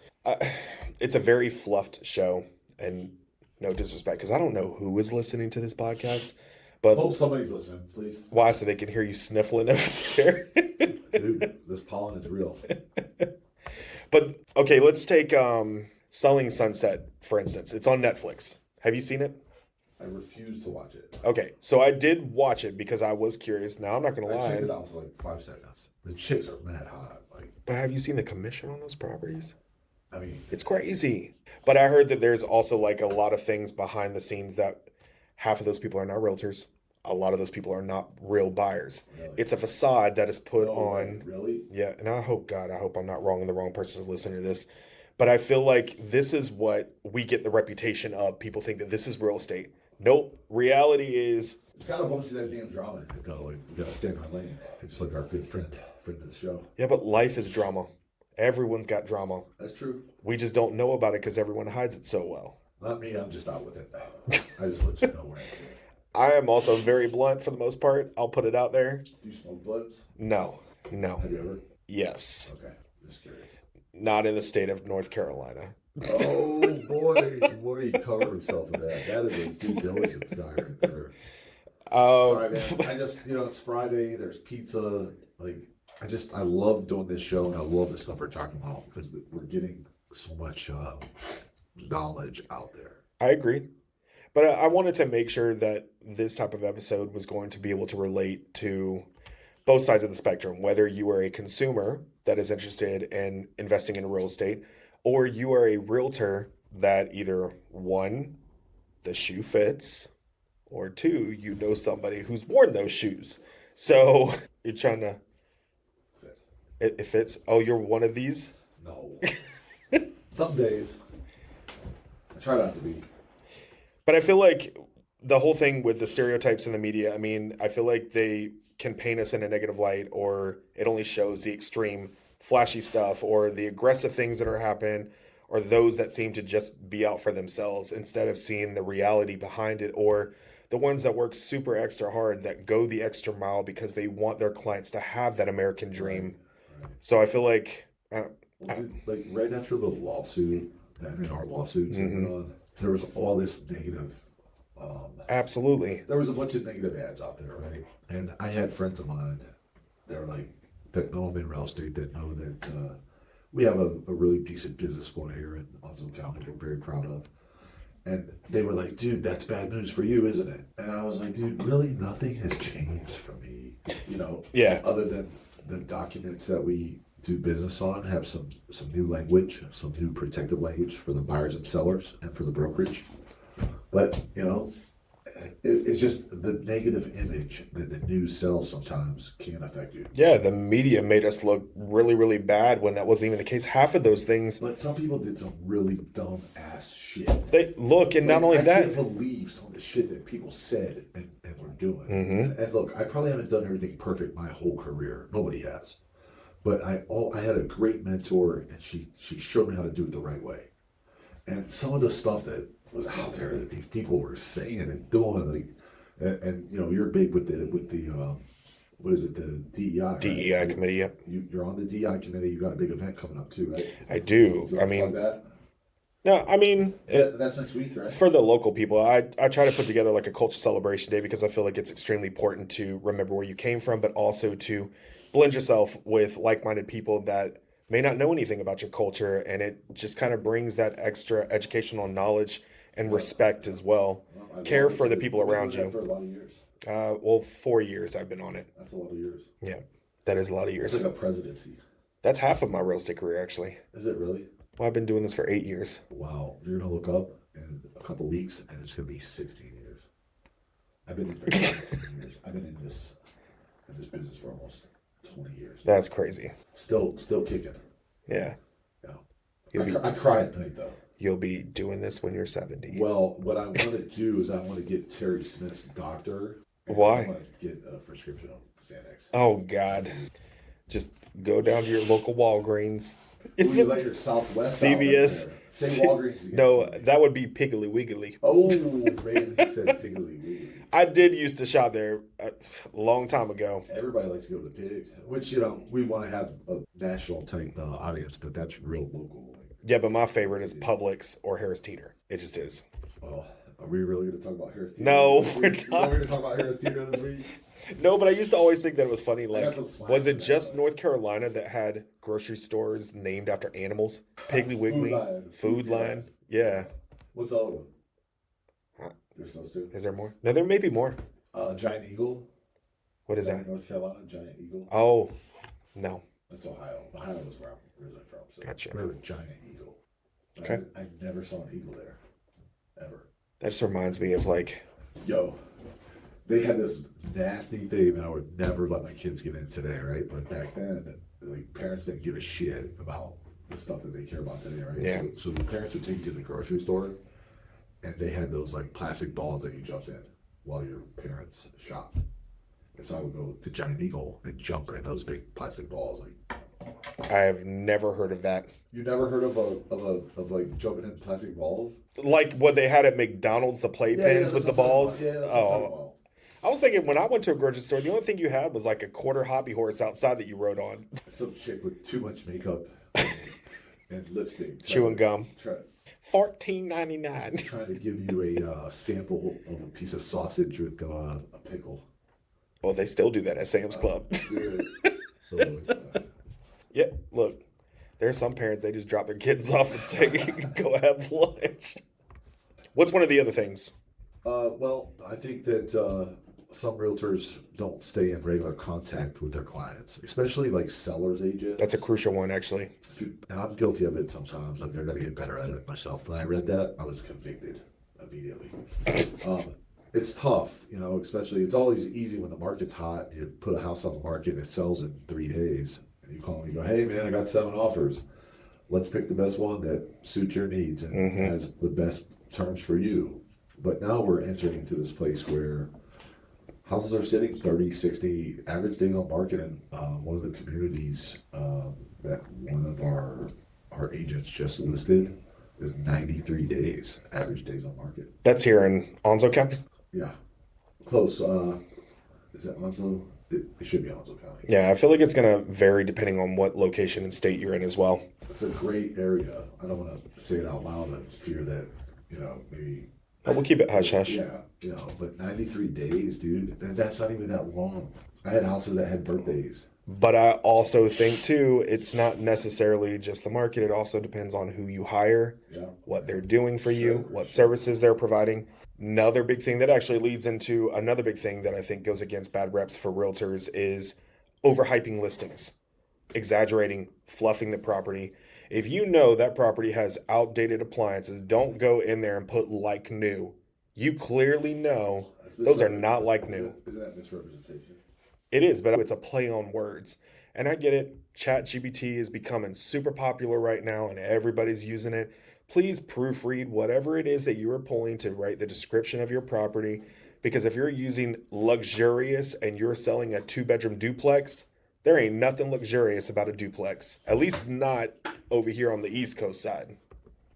[SPEAKER 2] it's a very fluffed show, and no disrespect, because I don't know who is listening to this podcast, but
[SPEAKER 1] Hope somebody's listening, please.
[SPEAKER 2] why? So they can hear you sniffling over there.
[SPEAKER 1] Dude, this pollen is real.
[SPEAKER 2] But okay, let's take Selling Sunset, for instance. It's on Netflix. Have you seen it?
[SPEAKER 1] I refuse to watch it.
[SPEAKER 2] Okay, so I did watch it because I was curious. Now, I'm not going to
[SPEAKER 1] I checked it
[SPEAKER 2] lie.
[SPEAKER 1] out for like 5 seconds. The chicks are mad hot. Like,
[SPEAKER 2] But have you seen the commission on those properties?
[SPEAKER 1] I mean,
[SPEAKER 2] It's crazy. But I heard that there's also like a lot of things behind the scenes that half of those people are not realtors. A lot of those people are not real buyers.
[SPEAKER 1] Really?
[SPEAKER 2] It's a facade that is put
[SPEAKER 1] no way,
[SPEAKER 2] on.
[SPEAKER 1] really?
[SPEAKER 2] Yeah, and I hope I'm not wrong and the wrong person is listening to this. But I feel like this is what we get the reputation of. People think that this is real estate. Nope. Reality is,
[SPEAKER 1] It's got a bunch of that damn drama in it, though. Like, we gotta stand our lane. Just like our good friend of the show.
[SPEAKER 2] yeah, but life is drama. Everyone's got drama.
[SPEAKER 1] That's true.
[SPEAKER 2] We just don't know about it because everyone hides it so well.
[SPEAKER 1] Not me, I'm just out with it. I just let you know where I stand.
[SPEAKER 2] I am also very blunt for the most part. I'll put it out there.
[SPEAKER 1] Do you smoke bloods?
[SPEAKER 2] No. No.
[SPEAKER 1] Have you ever?
[SPEAKER 2] Yes.
[SPEAKER 1] Okay, just curious.
[SPEAKER 2] Not in the state of North Carolina.
[SPEAKER 1] Oh boy, he covered himself with that. That is a due diligence guy right there. Sorry, man. I just, it's Friday. There's pizza. Like, I love doing this show, and I love the stuff we're talking about because we're getting so much knowledge out there.
[SPEAKER 2] I agree. But I wanted to make sure that this type of episode was going to be able to relate to both sides of the spectrum, whether you are a consumer that is interested in investing in real estate, or you are a realtor that either one, the shoe fits, or two, you know somebody who's worn those shoes. So you're trying to, it fits. Oh, you're one of these?
[SPEAKER 1] No. Some days. I try not to be.
[SPEAKER 2] But I feel like the whole thing with the stereotypes in the media, I mean, I feel like they can paint us in a negative light, or it only shows the extreme flashy stuff or the aggressive things that are happening, or those that seem to just be out for themselves instead of seeing the reality behind it, or the ones that work super extra hard, that go the extra mile because they want their clients to have that American dream.
[SPEAKER 1] Right.
[SPEAKER 2] So I feel like
[SPEAKER 1] like right after the lawsuit, our lawsuits, there was all this negative.
[SPEAKER 2] Absolutely.
[SPEAKER 1] There was a bunch of negative ads out there, right? And I had friends of mine that were like, that know them in real estate, that know that we have a really decent business going here in Onslow County we're very proud of. And they were like, dude, that's bad news for you, isn't it? And I was like, dude, really nothing has changed for me,
[SPEAKER 2] Yeah.
[SPEAKER 1] other than the documents that we do business on have some new language, some new protective language for the buyers and sellers and for the brokerage. But, it's just the negative image that the news sells sometimes can affect you.
[SPEAKER 2] Yeah, the media made us look really, really bad when that wasn't even the case. Half of those things.
[SPEAKER 1] But some people did some really dumb ass shit.
[SPEAKER 2] They look, and not only
[SPEAKER 1] I
[SPEAKER 2] that.
[SPEAKER 1] can't believe some of the shit that people said and were doing.
[SPEAKER 2] Mm-hmm.
[SPEAKER 1] And look, I probably haven't done everything perfect my whole career. Nobody has. But I had a great mentor, and she showed me how to do it the right way. And some of the stuff that was out there that these people were saying and doing, like, and you're big with the what is it, the DEI? Right?
[SPEAKER 2] DEI committee, yep.
[SPEAKER 1] You're on the DEI committee. You got a big event coming up too, right?
[SPEAKER 2] I do.
[SPEAKER 1] I mean, that?
[SPEAKER 2] No, I mean,
[SPEAKER 1] that's next week, right?
[SPEAKER 2] For the local people, I try to put together like a culture celebration day because I feel like it's extremely important to remember where you came from, but also to blend yourself with like-minded people that may not know anything about your culture, and it just kind of brings that extra educational knowledge and respect as well. Care for the people around you.
[SPEAKER 1] For a lot of years.
[SPEAKER 2] 4 years I've been on it.
[SPEAKER 1] That's a lot of years.
[SPEAKER 2] Yeah, that is a lot of years.
[SPEAKER 1] It's like a presidency.
[SPEAKER 2] That's half of my real estate career, actually.
[SPEAKER 1] Is it really?
[SPEAKER 2] Well, I've been doing this for 8 years.
[SPEAKER 1] Wow. You're going to look up in a couple of weeks, and it's going to be 16 years. I've been in for 16 years. I've been in this business for almost 20 years.
[SPEAKER 2] That's crazy.
[SPEAKER 1] Still kicking.
[SPEAKER 2] Yeah.
[SPEAKER 1] Yeah. I cry at night, though.
[SPEAKER 2] You'll be doing this when you're 70.
[SPEAKER 1] Well, what I want to do is I want to get Terry Smith's doctor.
[SPEAKER 2] Why?
[SPEAKER 1] I want to get a prescription of Xanax.
[SPEAKER 2] Oh, God. Just go down to your local Walgreens.
[SPEAKER 1] Is it like your Southwest?
[SPEAKER 2] CVS?
[SPEAKER 1] Say Walgreens again.
[SPEAKER 2] No, that would be Piggly Wiggly.
[SPEAKER 1] Oh, man, he said Piggly Wiggly.
[SPEAKER 2] I did used to shop there a long time ago.
[SPEAKER 1] Everybody likes to go to the Pig, which, we want to have a national type audience, but that's real local.
[SPEAKER 2] Yeah, but my favorite is Publix or Harris Teeter. It just is.
[SPEAKER 1] Oh, are we really going to talk about Harris Teeter?
[SPEAKER 2] No, we're
[SPEAKER 1] not.
[SPEAKER 2] not.
[SPEAKER 1] We're going to talk about Harris Teeter this week?
[SPEAKER 2] No, but I used to always think that it was funny. Like, was it just
[SPEAKER 1] that,
[SPEAKER 2] North Carolina that had grocery stores named after animals? Piggly Wiggly, Food Line. Yeah.
[SPEAKER 1] What's the other one? There's those two.
[SPEAKER 2] Is there more? No, there may be more.
[SPEAKER 1] Giant Eagle.
[SPEAKER 2] What is that?
[SPEAKER 1] North Carolina, Giant Eagle.
[SPEAKER 2] Oh, no.
[SPEAKER 1] That's Ohio. Ohio is where I'm originally from. So
[SPEAKER 2] Gotcha.
[SPEAKER 1] we have a Giant Eagle.
[SPEAKER 2] Okay.
[SPEAKER 1] I never saw an eagle there, ever.
[SPEAKER 2] That just reminds me of like,
[SPEAKER 1] yo, they had this nasty thing that I would never let my kids get in today, right? But back then, like, parents didn't give a shit about the stuff that they care about today, right?
[SPEAKER 2] Yeah.
[SPEAKER 1] So the parents would take you to the grocery store, and they had those like plastic balls that you jumped in while your parents shopped. And so I would go to Giant Eagle and jump in those big plastic balls. Like,
[SPEAKER 2] I have never heard of that.
[SPEAKER 1] you never heard of like jumping in plastic balls?
[SPEAKER 2] Like what they had at McDonald's, the playpens with the balls.
[SPEAKER 1] Yeah, that's what I'm talking about.
[SPEAKER 2] I was thinking when I went to a grocery store, the only thing you had was like a quarter hobby horse outside that you rode on.
[SPEAKER 1] Some chick with too much makeup and lipstick.
[SPEAKER 2] Chewing gum.
[SPEAKER 1] Try,
[SPEAKER 2] $14.99.
[SPEAKER 1] trying to give you a sample of a piece of sausage with a pickle.
[SPEAKER 2] Well, they still do that at Sam's Club.
[SPEAKER 1] Dude. Oh,
[SPEAKER 2] Yeah, look, there are some parents, they just drop their kids off and say, go have lunch. What's one of the other things?
[SPEAKER 1] well, I think that some realtors don't stay in regular contact with their clients, especially like sellers agents.
[SPEAKER 2] That's a crucial one, actually.
[SPEAKER 1] And I'm guilty of it sometimes. Like I got to get better at it myself. When I read that, I was convicted immediately. It's tough, especially it's always easy when the market's hot. You put a house on the market and it sells in 3 days. And you call me and go, hey man, I got 7 offers. Let's pick the best one that suits your needs and has the best terms for you. But now we're entering into this place where houses are sitting 30, 60, average days on market in one of the communities that one of our agents just listed is 93 days, average days on market.
[SPEAKER 2] That's here in Onzo County?
[SPEAKER 1] Yeah, close. Is it Onzo? It should be Onzo County.
[SPEAKER 2] Yeah, I feel like it's going to vary depending on what location and state you're in as well.
[SPEAKER 1] It's a great area. I don't want to say it out loud and fear that, maybe.
[SPEAKER 2] But we'll keep it hush hush.
[SPEAKER 1] Yeah, but 93 days, dude, and that's not even that long. I had houses that had birthdays.
[SPEAKER 2] But I also think, too, it's not necessarily just the market. It also depends on who you hire, what they're doing for you, what services they're providing. Another big thing that actually leads into another big thing that I think goes against bad reps for realtors is overhyping listings, exaggerating, fluffing the property. If you know that property has outdated appliances, don't go in there and put like new. You clearly know those are not like new.
[SPEAKER 1] Isn't that misrepresentation?
[SPEAKER 2] It is, but it's a play on words. And I get it. ChatGPT is becoming super popular right now and everybody's using it. Please proofread whatever it is that you are pulling to write the description of your property. Because if you're using luxurious and you're selling a 2-bedroom duplex, there ain't nothing luxurious about a duplex. At least not over here on the East Coast side.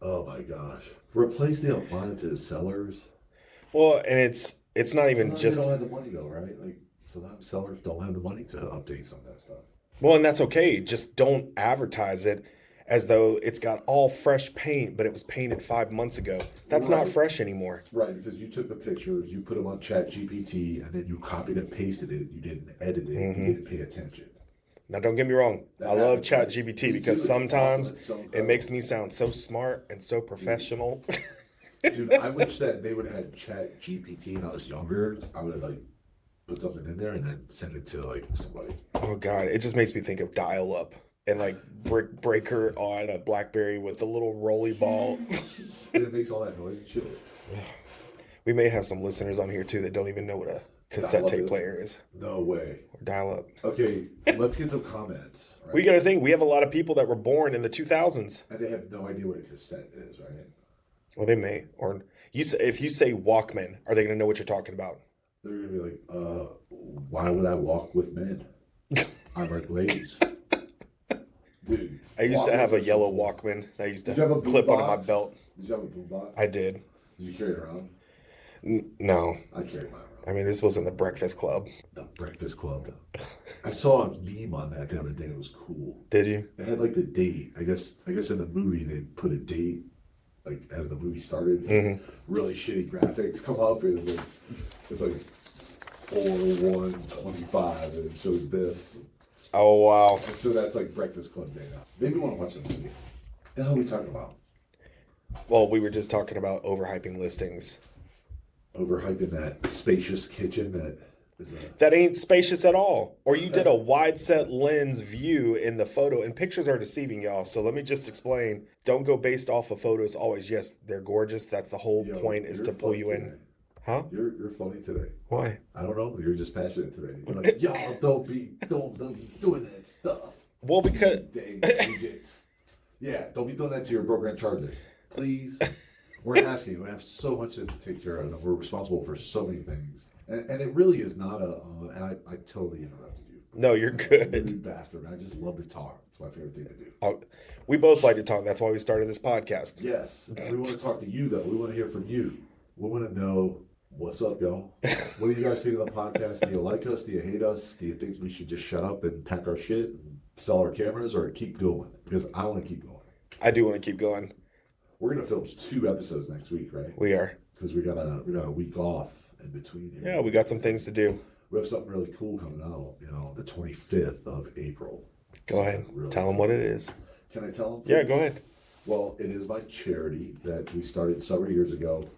[SPEAKER 1] Oh my gosh. Replace the appliances, sellers.
[SPEAKER 2] Well, and it's not even
[SPEAKER 1] Sometimes
[SPEAKER 2] just...
[SPEAKER 1] they don't have the money though, right? Like sometimes sellers don't have the money to update some of that stuff.
[SPEAKER 2] Well, and that's okay. Just don't advertise it as though it's got all fresh paint, but it was painted 5 months ago. That's not fresh anymore.
[SPEAKER 1] Right, because you took the pictures, you put them on ChatGPT, and then you copied and pasted it. You didn't edit it. You didn't pay attention.
[SPEAKER 2] Now, don't get me wrong. I love ChatGPT
[SPEAKER 1] Me
[SPEAKER 2] because
[SPEAKER 1] too.
[SPEAKER 2] sometimes
[SPEAKER 1] It's awesome. It's so
[SPEAKER 2] it makes me sound so smart and so professional.
[SPEAKER 1] Dude, I wish that they would have had ChatGPT when I was younger. I would have put something in there and then send it to somebody.
[SPEAKER 2] Oh God, it just makes me think of dial-up and brick breaker on a BlackBerry with the little rolly ball.
[SPEAKER 1] And it makes all that noise and shit.
[SPEAKER 2] We may have some listeners on here too that don't even know what a cassette
[SPEAKER 1] Dial-up
[SPEAKER 2] tape
[SPEAKER 1] is?
[SPEAKER 2] player is
[SPEAKER 1] No way.
[SPEAKER 2] or dial-up.
[SPEAKER 1] Okay, let's get some comments. Right?
[SPEAKER 2] We got to think, we have a lot of people that were born in the 2000s.
[SPEAKER 1] And they have no idea what a cassette is, right?
[SPEAKER 2] Well, they may. Or if you say Walkman, are they going to know what you're talking about?
[SPEAKER 1] They're gonna be like, why would I walk with men? I like ladies. Dude.
[SPEAKER 2] I used to have a
[SPEAKER 1] Walkmans are
[SPEAKER 2] yellow
[SPEAKER 1] so cool.
[SPEAKER 2] Walkman. I used
[SPEAKER 1] Did you have
[SPEAKER 2] to
[SPEAKER 1] a
[SPEAKER 2] clip
[SPEAKER 1] boom
[SPEAKER 2] onto my
[SPEAKER 1] box?
[SPEAKER 2] belt.
[SPEAKER 1] Did you have a boombox?
[SPEAKER 2] I did.
[SPEAKER 1] Did you carry it around?
[SPEAKER 2] No.
[SPEAKER 1] I carried mine around.
[SPEAKER 2] I mean, this wasn't the Breakfast Club.
[SPEAKER 1] The Breakfast Club. I saw a meme on that the other day. It was cool.
[SPEAKER 2] Did you?
[SPEAKER 1] It had the date. I guess in the movie they put a date as the movie started. Really shitty graphics come up. It's like 4/1/25 and it shows this.
[SPEAKER 2] Oh, wow.
[SPEAKER 1] And so that's Breakfast Club day now. Maybe want to watch the movie. What the hell are we talking about?
[SPEAKER 2] Well, we were just talking about overhyping listings.
[SPEAKER 1] Overhyping that spacious kitchen that is a...
[SPEAKER 2] That ain't spacious at all. Or you did a wide set lens view in the photo, and pictures are deceiving, y'all. So let me just explain. Don't go based off of photos always. Yes, they're gorgeous. That's the whole point, is to
[SPEAKER 1] you're
[SPEAKER 2] pull
[SPEAKER 1] funny
[SPEAKER 2] you in.
[SPEAKER 1] today.
[SPEAKER 2] Huh?
[SPEAKER 1] You're funny today.
[SPEAKER 2] Why?
[SPEAKER 1] I don't know. You're just passionate today. You're like, y'all don't be doing that stuff.
[SPEAKER 2] Well, because...
[SPEAKER 1] Dang agents. Yeah, don't be doing that to your broker and charges. Please. We're asking. We have so much to take care of, and we're responsible for so many things. And it really is not and I totally interrupted you.
[SPEAKER 2] No, you're good.
[SPEAKER 1] Rude bastard. I just love to talk. It's my favorite thing to do.
[SPEAKER 2] We both like to talk. That's why we started this podcast.
[SPEAKER 1] Yes. We want to talk to you, though. We want to hear from you. We want to know What's up, y'all? What do you guys think of the podcast? Do you like us? Do you hate us? Do you think we should just shut up and pack our shit and sell our cameras, or keep going? Because I want to keep going.
[SPEAKER 2] I do want to keep going.
[SPEAKER 1] We're gonna film 2 episodes next week, right?
[SPEAKER 2] We are.
[SPEAKER 1] Because we got a week off in between here.
[SPEAKER 2] Yeah, we got some things to do.
[SPEAKER 1] We have something really cool coming out. The 25th of April.
[SPEAKER 2] Go ahead.
[SPEAKER 1] Really
[SPEAKER 2] Tell them
[SPEAKER 1] cool.
[SPEAKER 2] what it is.
[SPEAKER 1] Can I tell them?
[SPEAKER 2] Yeah, go ahead.
[SPEAKER 1] Well, it is my charity that we started several years ago,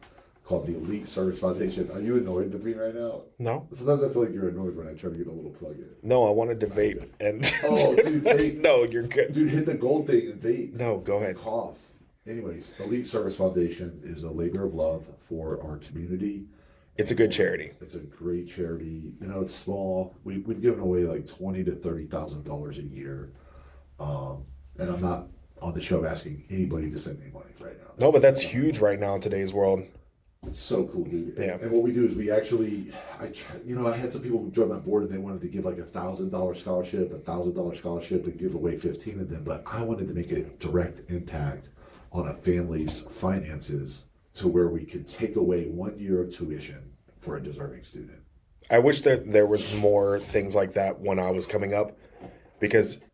[SPEAKER 1] called the Elite Service Foundation. Are you annoyed with me right now?
[SPEAKER 2] No.
[SPEAKER 1] Sometimes I feel like you're annoyed when I try to get a little plug in.
[SPEAKER 2] No, I wanted to vape and.
[SPEAKER 1] Oh, dude, vape.
[SPEAKER 2] No, you're good.
[SPEAKER 1] Dude, hit the gold thing and vape.
[SPEAKER 2] No, go ahead.
[SPEAKER 1] Cough. Anyways, Elite Service Foundation is a labor of love for our community.
[SPEAKER 2] It's a good charity.
[SPEAKER 1] It's a great charity. It's small. We've given away like $20,000 to $30,000 a year, and I'm not on the show asking anybody to send me money right now.
[SPEAKER 2] No, but that's huge right now in today's world.
[SPEAKER 1] It's so cool, dude.
[SPEAKER 2] Yeah.
[SPEAKER 1] And what we do is we actually, I had some people who joined my board and they wanted to give like $1,000 scholarship, and give away 15 of them. But I wanted to make a direct impact on a family's finances to where we could take away 1 year of tuition for a deserving student.
[SPEAKER 2] I wish that there was more things like that when I was coming up, because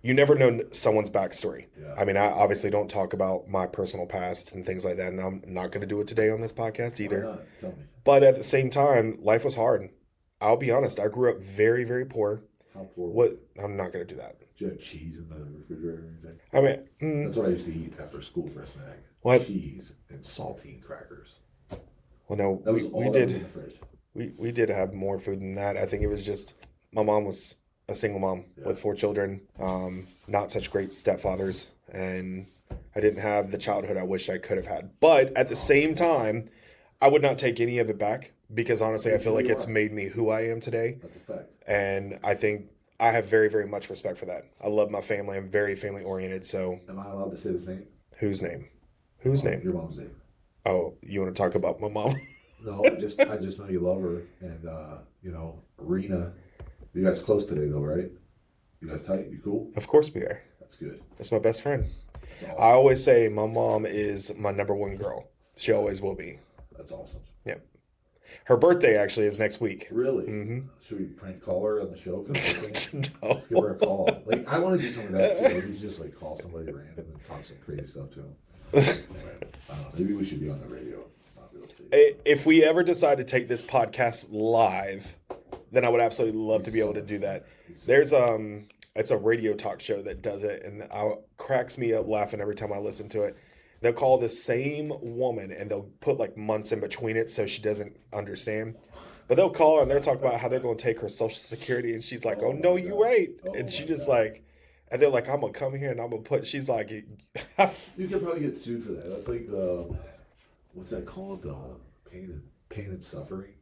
[SPEAKER 2] you never know someone's backstory.
[SPEAKER 1] Yeah.
[SPEAKER 2] I mean, I obviously don't talk about my personal past and things like that, and I'm not going to do it today on this podcast either.
[SPEAKER 1] Why not? Tell me.
[SPEAKER 2] But at the same time, life was hard. I'll be honest. I grew up very, very poor.
[SPEAKER 1] How poor?
[SPEAKER 2] What? I'm not going to do that.
[SPEAKER 1] Do you have cheese in the refrigerator or anything?
[SPEAKER 2] I mean,
[SPEAKER 1] That's what I used to eat after school for a snack.
[SPEAKER 2] What?
[SPEAKER 1] Cheese and saltine crackers.
[SPEAKER 2] well, no,
[SPEAKER 1] That was all
[SPEAKER 2] we
[SPEAKER 1] that was in
[SPEAKER 2] did.
[SPEAKER 1] the fridge.
[SPEAKER 2] We did have more food than that. I think it was just my mom was a single mom with 4 children, not such great stepfathers, and I didn't have the childhood I wish I could have had. But at the same time, I would not take any of it back, because honestly, I feel like it's made me who I am today.
[SPEAKER 1] That's a fact.
[SPEAKER 2] And I think I have very, very much respect for that. I love my family. I'm very family oriented. So
[SPEAKER 1] Am I allowed to say his name?
[SPEAKER 2] whose name? Whose name?
[SPEAKER 1] Your mom's name.
[SPEAKER 2] Oh, you want to talk about my mom?
[SPEAKER 1] No, I just know you love her, and Rena. You guys close today though, right? You guys tight? You cool?
[SPEAKER 2] Of course we are.
[SPEAKER 1] That's good.
[SPEAKER 2] That's my best friend.
[SPEAKER 1] That's awesome.
[SPEAKER 2] I always say my mom is my number one girl. She always will be.
[SPEAKER 1] That's awesome.
[SPEAKER 2] Yep. Her birthday actually is next week.
[SPEAKER 1] Really?
[SPEAKER 2] Mm-hmm.
[SPEAKER 1] Should we prank call her on the show for the birthday?
[SPEAKER 2] No.
[SPEAKER 1] Let's give her a call. Like, I want to do something like that too. Maybe just like call somebody random and talk some crazy stuff to them. I don't know. Maybe we should be on the radio. Not real estate.
[SPEAKER 2] If we ever decide to take this podcast live, then I would absolutely love to be able to do that. There's it's a radio talk show that does it, and it cracks me up laughing every time I listen to it. They'll call the same woman, and they'll put like months in between it so she doesn't understand. But they'll call her and they'll talk about how they're going to take her Social Security, and she's like, "Oh no, you ain't," and she just like. And they're like, "I'm gonna come here and I'm gonna put." She's like,
[SPEAKER 1] You could probably get sued for that. That's like what's that called? Pain and suffering,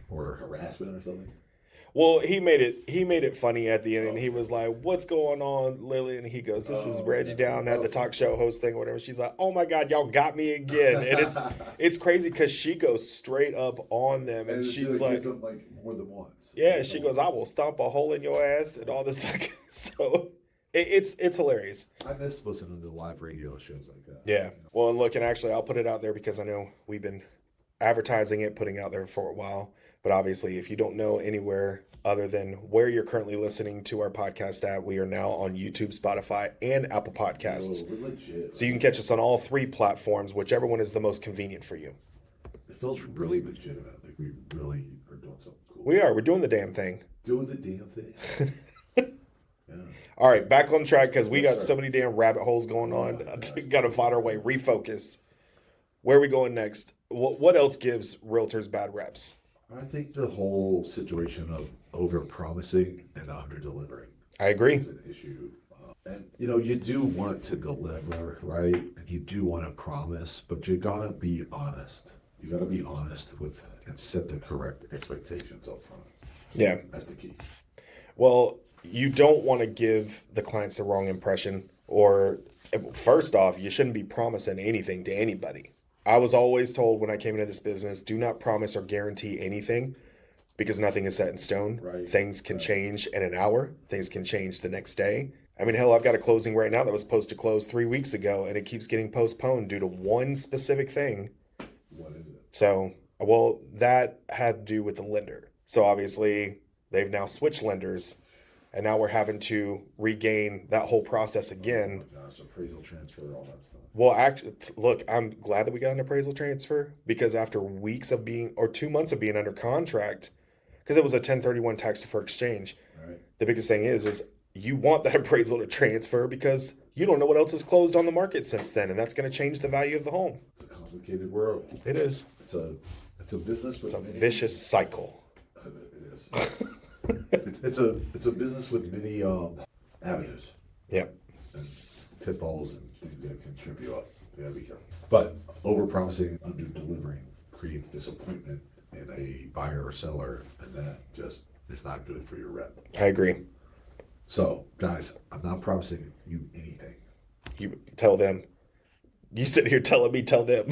[SPEAKER 1] or harassment or something.
[SPEAKER 2] Well, he made it funny at the end, and he was like, "What's going on, Lily?" And he goes, "This is Reggie down at the talk show host thing, or whatever." She's like, "Oh my God, y'all got me again!" And it's crazy because she goes straight up on them, and she's like,
[SPEAKER 1] gets them, like more than once.
[SPEAKER 2] "Yeah," she goes, "I will stomp a hole in your ass," and all this. Like, so it's hilarious.
[SPEAKER 1] I miss listening to live radio shows like that.
[SPEAKER 2] Yeah. Well, and look, and actually, I'll put it out there because I know we've been advertising it, putting it out there for a while. But obviously, if you don't know anywhere other than where you're currently listening to our podcast at, we are now on YouTube, Spotify, and Apple Podcasts.
[SPEAKER 1] We're legit.
[SPEAKER 2] So you can catch us on all 3 platforms, whichever one is the most convenient for you.
[SPEAKER 1] It feels really legitimate. Like we really are doing something cool.
[SPEAKER 2] We are. We're doing the damn thing.
[SPEAKER 1] Doing the damn thing. Yeah.
[SPEAKER 2] All right, back on track because we
[SPEAKER 1] Yes,
[SPEAKER 2] got
[SPEAKER 1] sir.
[SPEAKER 2] so many damn rabbit holes going on.
[SPEAKER 1] my gosh.
[SPEAKER 2] Got to find our way, refocus. Where are we going next? What else gives realtors bad reps?
[SPEAKER 1] I think the whole situation of over promising and under delivering
[SPEAKER 2] I agree.
[SPEAKER 1] is an issue. And you do want to deliver, right? And you do want to promise, but you gotta be honest. You gotta be honest with and set the correct expectations up front.
[SPEAKER 2] Yeah.
[SPEAKER 1] That's the key.
[SPEAKER 2] Well, you don't want to give the clients the wrong impression, or first off, you shouldn't be promising anything to anybody. I was always told when I came into this business, do not promise or guarantee anything because nothing is set in stone.
[SPEAKER 1] Right.
[SPEAKER 2] Things can change in an hour. Things can change the next day. I mean, hell, I've got a closing right now that was supposed to close 3 weeks ago, and it keeps getting postponed due to one specific thing.
[SPEAKER 1] What is it?
[SPEAKER 2] So, well, that had to do with the lender. So obviously they've now switched lenders, and now we're having to regain that whole process again.
[SPEAKER 1] Oh my gosh, appraisal transfer, all that stuff.
[SPEAKER 2] Well, actually, look, I'm glad that we got an appraisal transfer because after weeks of being, or 2 months of being under contract, because it was a 1031 tax defer exchange,
[SPEAKER 1] Right.
[SPEAKER 2] the biggest thing is you want that appraisal to transfer because you don't know what else is closed on the market since then, and that's going to change the value of the home.
[SPEAKER 1] It's a complicated world.
[SPEAKER 2] It is.
[SPEAKER 1] It's a business with
[SPEAKER 2] It's a
[SPEAKER 1] many,
[SPEAKER 2] vicious cycle.
[SPEAKER 1] It is. It's a business with many avenues
[SPEAKER 2] Yep.
[SPEAKER 1] and pitfalls and things that can trip you up. You gotta be careful. But over promising, under delivering creates disappointment in a buyer or seller, and that just is not good for your rep.
[SPEAKER 2] I agree.
[SPEAKER 1] So, guys, I'm not promising you anything.
[SPEAKER 2] You tell them. You sit here telling me, tell them.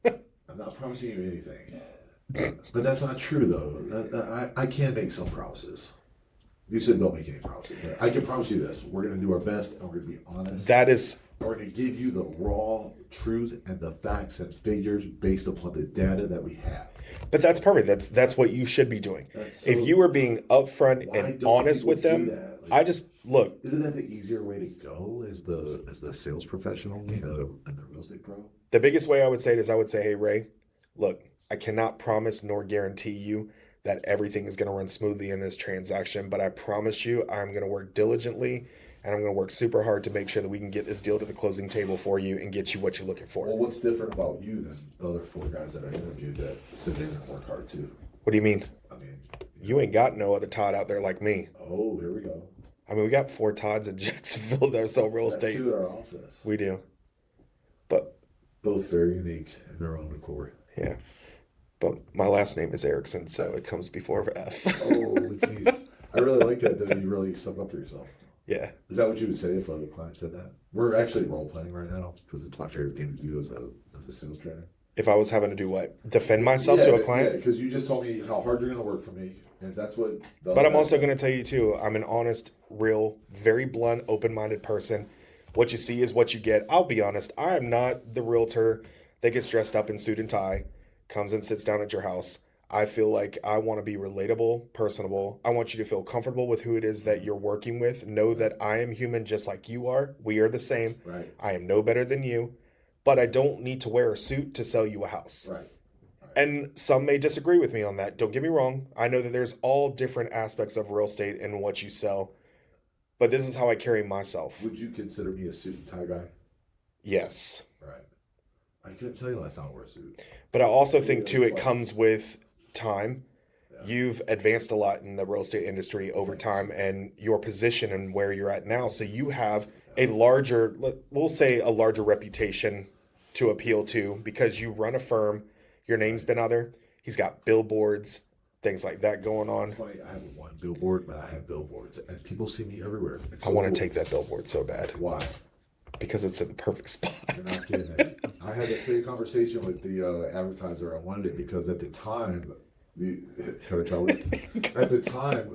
[SPEAKER 1] I'm not promising you anything. But that's not true, though. I can make some promises. You said don't make any promises. But I can promise you this. We're going to do our best, and we're going to be honest.
[SPEAKER 2] That is,
[SPEAKER 1] We're going to give you the raw truth and the facts and figures based upon the data that we have.
[SPEAKER 2] but that's perfect. That's what you should be doing.
[SPEAKER 1] That's so-
[SPEAKER 2] If you were being upfront
[SPEAKER 1] Why
[SPEAKER 2] and
[SPEAKER 1] don't
[SPEAKER 2] honest
[SPEAKER 1] people
[SPEAKER 2] with
[SPEAKER 1] do
[SPEAKER 2] them,
[SPEAKER 1] that? Like,
[SPEAKER 2] I just look.
[SPEAKER 1] Isn't that the easier way to go as the sales professional and the real estate pro?
[SPEAKER 2] The biggest way I would say it is I would say, hey, Ray, look, I cannot promise nor guarantee you that everything is going to run smoothly in this transaction, but I promise you I'm going to work diligently and I'm going to work super hard to make sure that we can get this deal to the closing table for you and get you what you're looking for.
[SPEAKER 1] Well, what's different about you than the other 4 guys that I interviewed that sit in and work hard too?
[SPEAKER 2] What do you mean?
[SPEAKER 1] I mean,
[SPEAKER 2] You ain't got no other Todd out there like me.
[SPEAKER 1] oh, here we go.
[SPEAKER 2] I mean, we got 4 Todds in Jacksonville that sell real
[SPEAKER 1] Got
[SPEAKER 2] estate.
[SPEAKER 1] 2 in our office.
[SPEAKER 2] We do. But
[SPEAKER 1] Both very unique in their own accord.
[SPEAKER 2] yeah. But my last name is Erickson, so it comes before F.
[SPEAKER 1] Oh, geez. I really like that you really stuck up for yourself.
[SPEAKER 2] Yeah.
[SPEAKER 1] Is that what you would say if a client said that? We're actually role playing right now because it's my favorite thing to do as a sales trainer.
[SPEAKER 2] If I was having to do what? Defend myself to a client?
[SPEAKER 1] Yeah, because you just told me how hard you're going to work for me, and that's what.
[SPEAKER 2] But I'm also going to tell you too, I'm an honest, real, very blunt, open-minded person. What you see is what you get. I'll be honest, I am not the realtor that gets dressed up in suit and tie, comes and sits down at your house. I feel like I want to be relatable, personable. I want you to feel comfortable with who it is that you're working with. Know that I am human just like you are. We are the same.
[SPEAKER 1] Right.
[SPEAKER 2] I am no better than you, but I don't need to wear a suit to sell you a house.
[SPEAKER 1] Right.
[SPEAKER 2] And some may disagree with me on that. Don't get me wrong. I know that there's all different aspects of real estate and what you sell, but this is how I carry myself.
[SPEAKER 1] Would you consider me a suit and tie guy?
[SPEAKER 2] Yes.
[SPEAKER 1] Right. I couldn't tell you last time I wore a suit.
[SPEAKER 2] But I also think too, it comes with time. You've advanced a lot in the real estate industry over time and your position and where you're at now. So you have a larger, we'll say a larger reputation to appeal to because you run a firm. Your name's been out there. He's got billboards, things like that going on.
[SPEAKER 1] It's funny, I have one billboard, but I have billboards, and people see me everywhere. It's
[SPEAKER 2] I
[SPEAKER 1] so
[SPEAKER 2] want
[SPEAKER 1] cool.
[SPEAKER 2] to take that billboard so bad
[SPEAKER 1] Why?
[SPEAKER 2] because it's in the perfect spot.
[SPEAKER 1] You're not kidding me. I had the same conversation with the advertiser. I wanted it because at the time, can I tell you? At the time,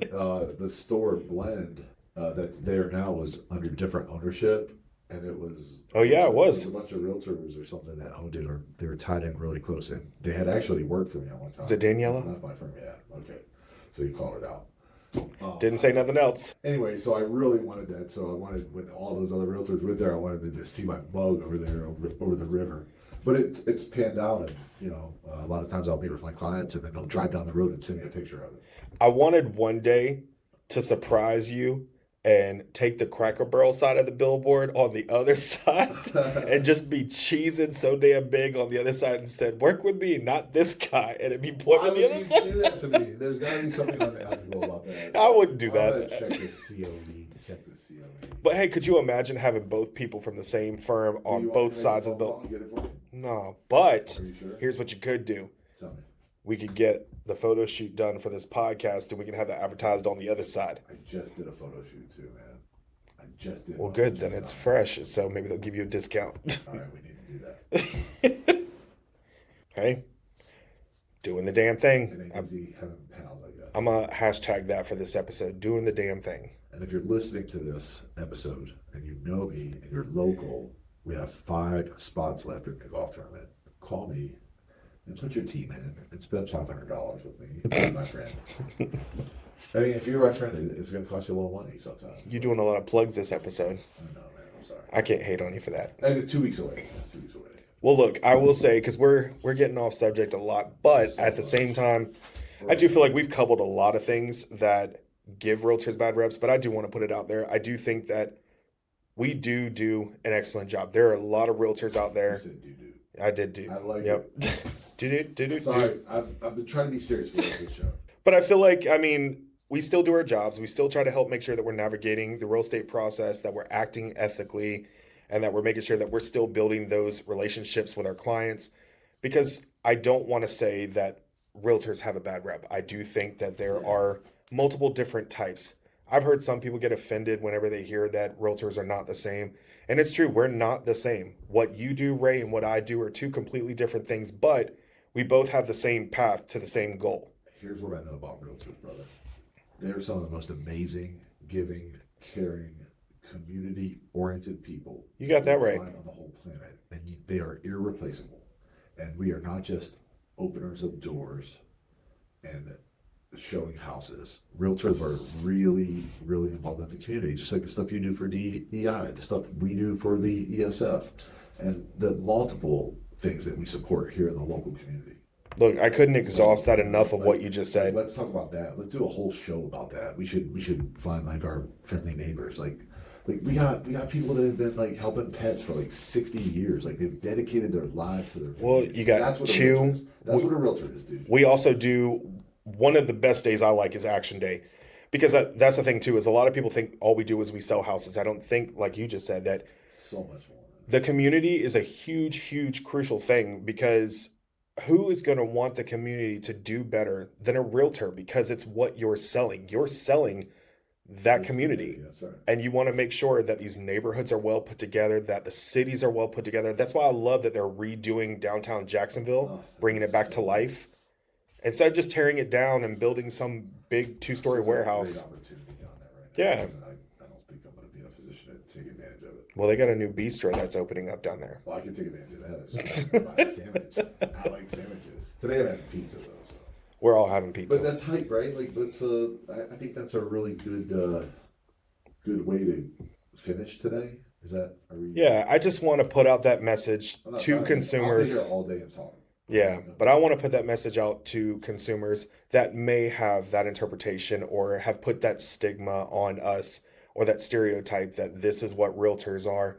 [SPEAKER 1] the store Blend that's there now was under different ownership, and it was.
[SPEAKER 2] Oh, yeah, it was.
[SPEAKER 1] A bunch of realtors or something that owned it, or they were tied in really close, and they had actually worked for me at one time.
[SPEAKER 2] Is it Daniela?
[SPEAKER 1] That's my firm, yeah. Okay, so you called it out.
[SPEAKER 2] Didn't say nothing else.
[SPEAKER 1] Anyway, so I really wanted that. So I wanted, when all those other realtors were there, I wanted them to see my mug over there over the river. But it's panned out, and a lot of times I'll meet with my clients, and then they'll drive down the road and send me a picture of it.
[SPEAKER 2] I wanted one day to surprise you and take the Cracker Barrel side of the billboard on the other side and just be cheesing so damn big on the other side and said, work with me, not this guy. And it'd be pointing
[SPEAKER 1] Why
[SPEAKER 2] on the
[SPEAKER 1] would
[SPEAKER 2] other
[SPEAKER 1] you
[SPEAKER 2] side.
[SPEAKER 1] do that to me? There's got to be something unethical about that.
[SPEAKER 2] I wouldn't do
[SPEAKER 1] I'm gonna
[SPEAKER 2] that.
[SPEAKER 1] check the COE. Check the COE.
[SPEAKER 2] But hey, could you imagine having both people from the same firm
[SPEAKER 1] Do
[SPEAKER 2] on
[SPEAKER 1] you want
[SPEAKER 2] both
[SPEAKER 1] me to make
[SPEAKER 2] sides
[SPEAKER 1] a
[SPEAKER 2] of the
[SPEAKER 1] phone call and get it for you?
[SPEAKER 2] No, but
[SPEAKER 1] Are you sure?
[SPEAKER 2] here's what you could do.
[SPEAKER 1] Tell me.
[SPEAKER 2] We could get the photo shoot done for this podcast and we can have that advertised on the other side.
[SPEAKER 1] I just did a photo shoot too, man. I just did.
[SPEAKER 2] Well,
[SPEAKER 1] one.
[SPEAKER 2] good.
[SPEAKER 1] I
[SPEAKER 2] Then
[SPEAKER 1] just
[SPEAKER 2] it's
[SPEAKER 1] done
[SPEAKER 2] fresh. So maybe they'll give you a discount.
[SPEAKER 1] it. All right, we need to do that.
[SPEAKER 2] Hey, doing the damn thing.
[SPEAKER 1] It ain't easy having pals like that.
[SPEAKER 2] I'm going to hashtag that for this episode, doing the damn thing.
[SPEAKER 1] And if you're listening to this episode and you know me and you're local, we have 5 spots left in the golf tournament. Call me and put your team in and spend $500 with me, be my friend. I mean, if you're my friend, it's going to cost you a little money sometimes.
[SPEAKER 2] You're doing a lot of plugs this episode.
[SPEAKER 1] I know, man. I'm sorry.
[SPEAKER 2] I can't hate on you for that.
[SPEAKER 1] And it's 2 weeks away. 2 weeks away.
[SPEAKER 2] Well, look, I will say, because we're getting off subject a lot, but at the same time, I do feel like we've coupled a lot of things that give realtors bad reps, but I do want to put it out there. I do think that we do an excellent job. There are a lot of realtors out there.
[SPEAKER 1] You said do.
[SPEAKER 2] I did do.
[SPEAKER 1] I like
[SPEAKER 2] yep.
[SPEAKER 1] it.
[SPEAKER 2] do.
[SPEAKER 1] Sorry, I've been trying to be serious for this show.
[SPEAKER 2] But I feel like, I mean, we still do our jobs. We still try to help make sure that we're navigating the real estate process, that we're acting ethically, and that we're making sure that we're still building those relationships with our clients. Because I don't want to say that realtors have a bad rep. I do think that there are multiple different types. I've heard some people get offended whenever they hear that realtors are not the same. And it's true, we're not the same. What you do, Ray, and what I do are two completely different things, but we both have the same path to the same goal.
[SPEAKER 1] Here's what I know about realtors, brother. They're some of the most amazing, giving, caring, community-oriented people
[SPEAKER 2] You got that right.
[SPEAKER 1] on the whole planet, and they are irreplaceable. And we are not just openers of doors and showing houses. Realtors are really, really involved in the community, just like the stuff you do for DEI, the stuff we do for the ESF, and the multiple things that we support here in the local community.
[SPEAKER 2] Look, I couldn't exhaust that enough of what you just said.
[SPEAKER 1] Let's talk about that. Let's do a whole show about that. We should find like our friendly neighbors. Like we got people that have been like helping pets for like 60 years. Like they've dedicated their lives to their community.
[SPEAKER 2] Well, you got
[SPEAKER 1] That's what
[SPEAKER 2] Chew.
[SPEAKER 1] A realtor is. That's what a realtor is, dude.
[SPEAKER 2] We also do, one of the best days I like is Action Day. Because that's the thing too, is a lot of people think all we do is we sell houses. I don't think, like you just said, that
[SPEAKER 1] So much more.
[SPEAKER 2] the community is a huge, crucial thing, because who is going to want the community to do better than a realtor? Because it's what you're selling. You're selling that community.
[SPEAKER 1] That's right.
[SPEAKER 2] And you want to make sure that these neighborhoods are well put together, that the cities are well put together. That's why I love that they're redoing downtown Jacksonville, bringing it back to life. Instead of just tearing it down and building some big 2-story warehouse.
[SPEAKER 1] Great opportunity down there right now.
[SPEAKER 2] Yeah.
[SPEAKER 1] And I don't think I'm going to be in a position to take advantage of it.
[SPEAKER 2] Well, they got a new bistro that's opening up down there.
[SPEAKER 1] Well, I can take advantage of that. It's just buy a sandwich. I like sandwiches. Today I'm having pizza though. So.
[SPEAKER 2] We're all having pizza.
[SPEAKER 1] But that's hype, right? Like that's I think that's a really good way to finish today. Is that? Are we?
[SPEAKER 2] Yeah, I just want to put out that message to
[SPEAKER 1] I'll
[SPEAKER 2] consumers.
[SPEAKER 1] stay here all day and talk.
[SPEAKER 2] Yeah, but I want to put that message out to consumers that may have that interpretation or have put that stigma on us or that stereotype that this is what realtors are.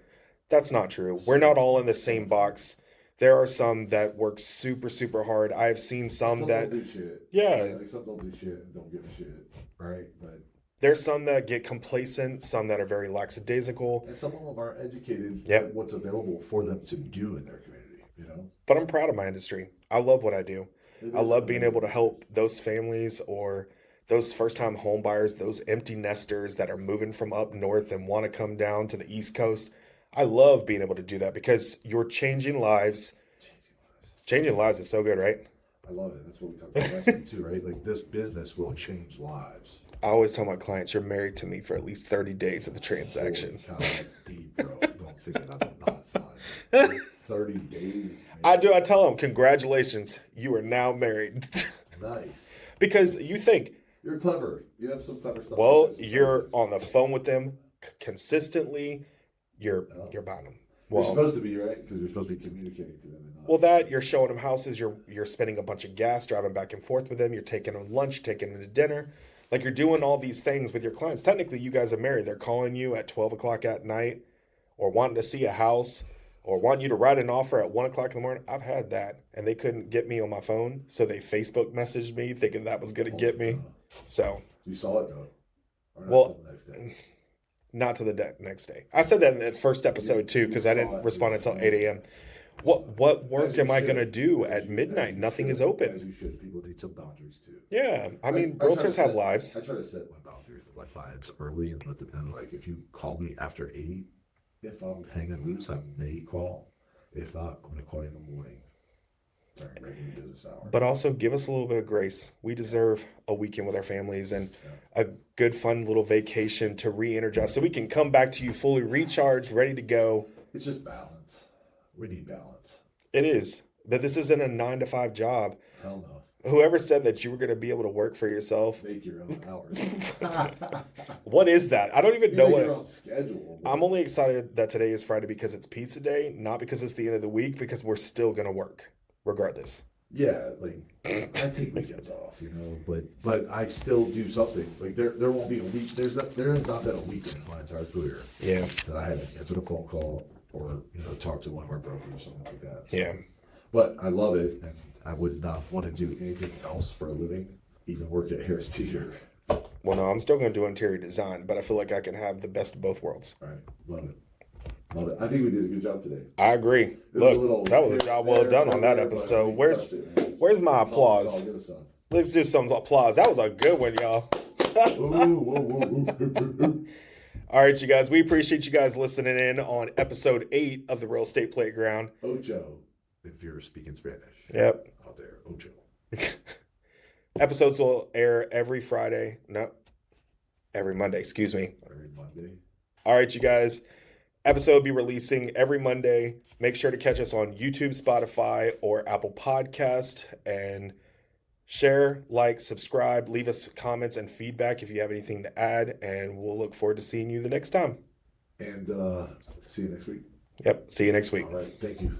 [SPEAKER 2] That's not true. We're not all in the same box. There are some that work super hard. I've seen some that
[SPEAKER 1] don't do shit.
[SPEAKER 2] Yeah.
[SPEAKER 1] Like some don't do shit and don't give a shit, right? But
[SPEAKER 2] there's some that get complacent, some that are very lackadaisical.
[SPEAKER 1] and some of them are educated
[SPEAKER 2] Yep.
[SPEAKER 1] at what's available for them to do in their community. You know,
[SPEAKER 2] But I'm proud of my industry. I love what I do. I love being able to help those families or those first-time home buyers, those empty nesters that are moving from up north and want to come down to the East Coast. I love being able to do that because you're changing lives. Changing lives is so good, right?
[SPEAKER 1] I love it. That's what we talked about last week too, right? Like this business will change lives.
[SPEAKER 2] I always tell my clients, you're married to me for at least 30 days of the transaction.
[SPEAKER 1] Holy cow, that's deep, bro. Don't say that. I'm not signing. 30 days.
[SPEAKER 2] I do. I tell them, congratulations, you are now married.
[SPEAKER 1] Nice.
[SPEAKER 2] Because you think,
[SPEAKER 1] You're clever. You have some clever stuff.
[SPEAKER 2] well,
[SPEAKER 1] to say, some
[SPEAKER 2] you're
[SPEAKER 1] clever
[SPEAKER 2] on the phone with them consistently. You're buying them.
[SPEAKER 1] You're
[SPEAKER 2] Well,
[SPEAKER 1] supposed to be, right? Because you're supposed to be communicating to them. And not,
[SPEAKER 2] well, that you're showing them houses. You're spending a bunch of gas driving back and forth with them. You're taking them lunch, taking them to dinner. Like you're doing all these things with your clients. Technically, you guys are married. They're calling you at 12 o'clock at night, or wanting to see a house, or wanting you to write an offer at 1 o'clock in the morning. I've had that, and they couldn't get me on my phone, so they Facebook messaged me thinking that was going to get me. So
[SPEAKER 1] you saw it though. Or not
[SPEAKER 2] Well,
[SPEAKER 1] till the next day.
[SPEAKER 2] not to the next day. I said that in the first episode too, because I didn't respond until 8 a.m. What work
[SPEAKER 1] As you
[SPEAKER 2] am I
[SPEAKER 1] should.
[SPEAKER 2] going to do
[SPEAKER 1] As
[SPEAKER 2] at
[SPEAKER 1] you-
[SPEAKER 2] midnight?
[SPEAKER 1] as you
[SPEAKER 2] Nothing
[SPEAKER 1] should.
[SPEAKER 2] is
[SPEAKER 1] As
[SPEAKER 2] open.
[SPEAKER 1] you should. People need some boundaries too.
[SPEAKER 2] Yeah, I mean,
[SPEAKER 1] I try to
[SPEAKER 2] realtors have
[SPEAKER 1] set-
[SPEAKER 2] lives.
[SPEAKER 1] I try to set my boundaries with my clients early and let them know, like, if you call me after 8, if I'm hanging loose, I may call. If not, I'm going to call you in the morning during regular business hours.
[SPEAKER 2] But also give us a little bit of grace. We deserve a weekend with our families and a good, fun little vacation to re-energize so we can come back to you fully recharged, ready to go.
[SPEAKER 1] It's just balance. We need balance.
[SPEAKER 2] It is. But this isn't a 9 to 5 job.
[SPEAKER 1] Hell no.
[SPEAKER 2] Whoever said that you were going to be able to work for yourself,
[SPEAKER 1] Make your own hours.
[SPEAKER 2] what is that? I don't even know
[SPEAKER 1] Make
[SPEAKER 2] what.
[SPEAKER 1] your own schedule.
[SPEAKER 2] I'm only excited that today is Friday because it's pizza day, not because it's the end of the week, because we're still going to work regardless.
[SPEAKER 1] Yeah, like I take weekends off, but I still do something. Like there won't be a week. There has not been a weekend in my entire career
[SPEAKER 2] Yeah.
[SPEAKER 1] that I haven't answered a phone call or talked to one of our brokers or something like that. So,
[SPEAKER 2] Yeah.
[SPEAKER 1] but I love it, and I would not want to do anything else for a living, even work at Harris Teeter.
[SPEAKER 2] Well, no, I'm still going to do interior design, but I feel like I can have the best of both worlds.
[SPEAKER 1] All right, love it. Love it. I think we did a good job today.
[SPEAKER 2] I agree.
[SPEAKER 1] It was a
[SPEAKER 2] Look,
[SPEAKER 1] little
[SPEAKER 2] that was a
[SPEAKER 1] here,
[SPEAKER 2] job well
[SPEAKER 1] there,
[SPEAKER 2] done on that
[SPEAKER 1] there, but
[SPEAKER 2] episode.
[SPEAKER 1] we
[SPEAKER 2] Where's
[SPEAKER 1] touched it, man.
[SPEAKER 2] where's my
[SPEAKER 1] Call
[SPEAKER 2] applause?
[SPEAKER 1] it, give us some.
[SPEAKER 2] Let's do some applause. That was a good one, y'all.
[SPEAKER 1] Ooh, whoa, whoa.
[SPEAKER 2] All right, you guys. We appreciate you guys listening in on episode 8 of the Real Estate Playground.
[SPEAKER 1] Ocho, if you're speaking Spanish.
[SPEAKER 2] Yep.
[SPEAKER 1] Out there, Ocho.
[SPEAKER 2] Episodes will air every Friday. No, every Monday. Excuse me.
[SPEAKER 1] Every Monday.
[SPEAKER 2] All right, you guys. Episode will be releasing every Monday. Make sure to catch us on YouTube, Spotify, or Apple Podcast. And share, like, subscribe, leave us comments and feedback if you have anything to add. And we'll look forward to seeing you the next time.
[SPEAKER 1] And see you next week.
[SPEAKER 2] Yep. See you next week.
[SPEAKER 1] All right. Thank you.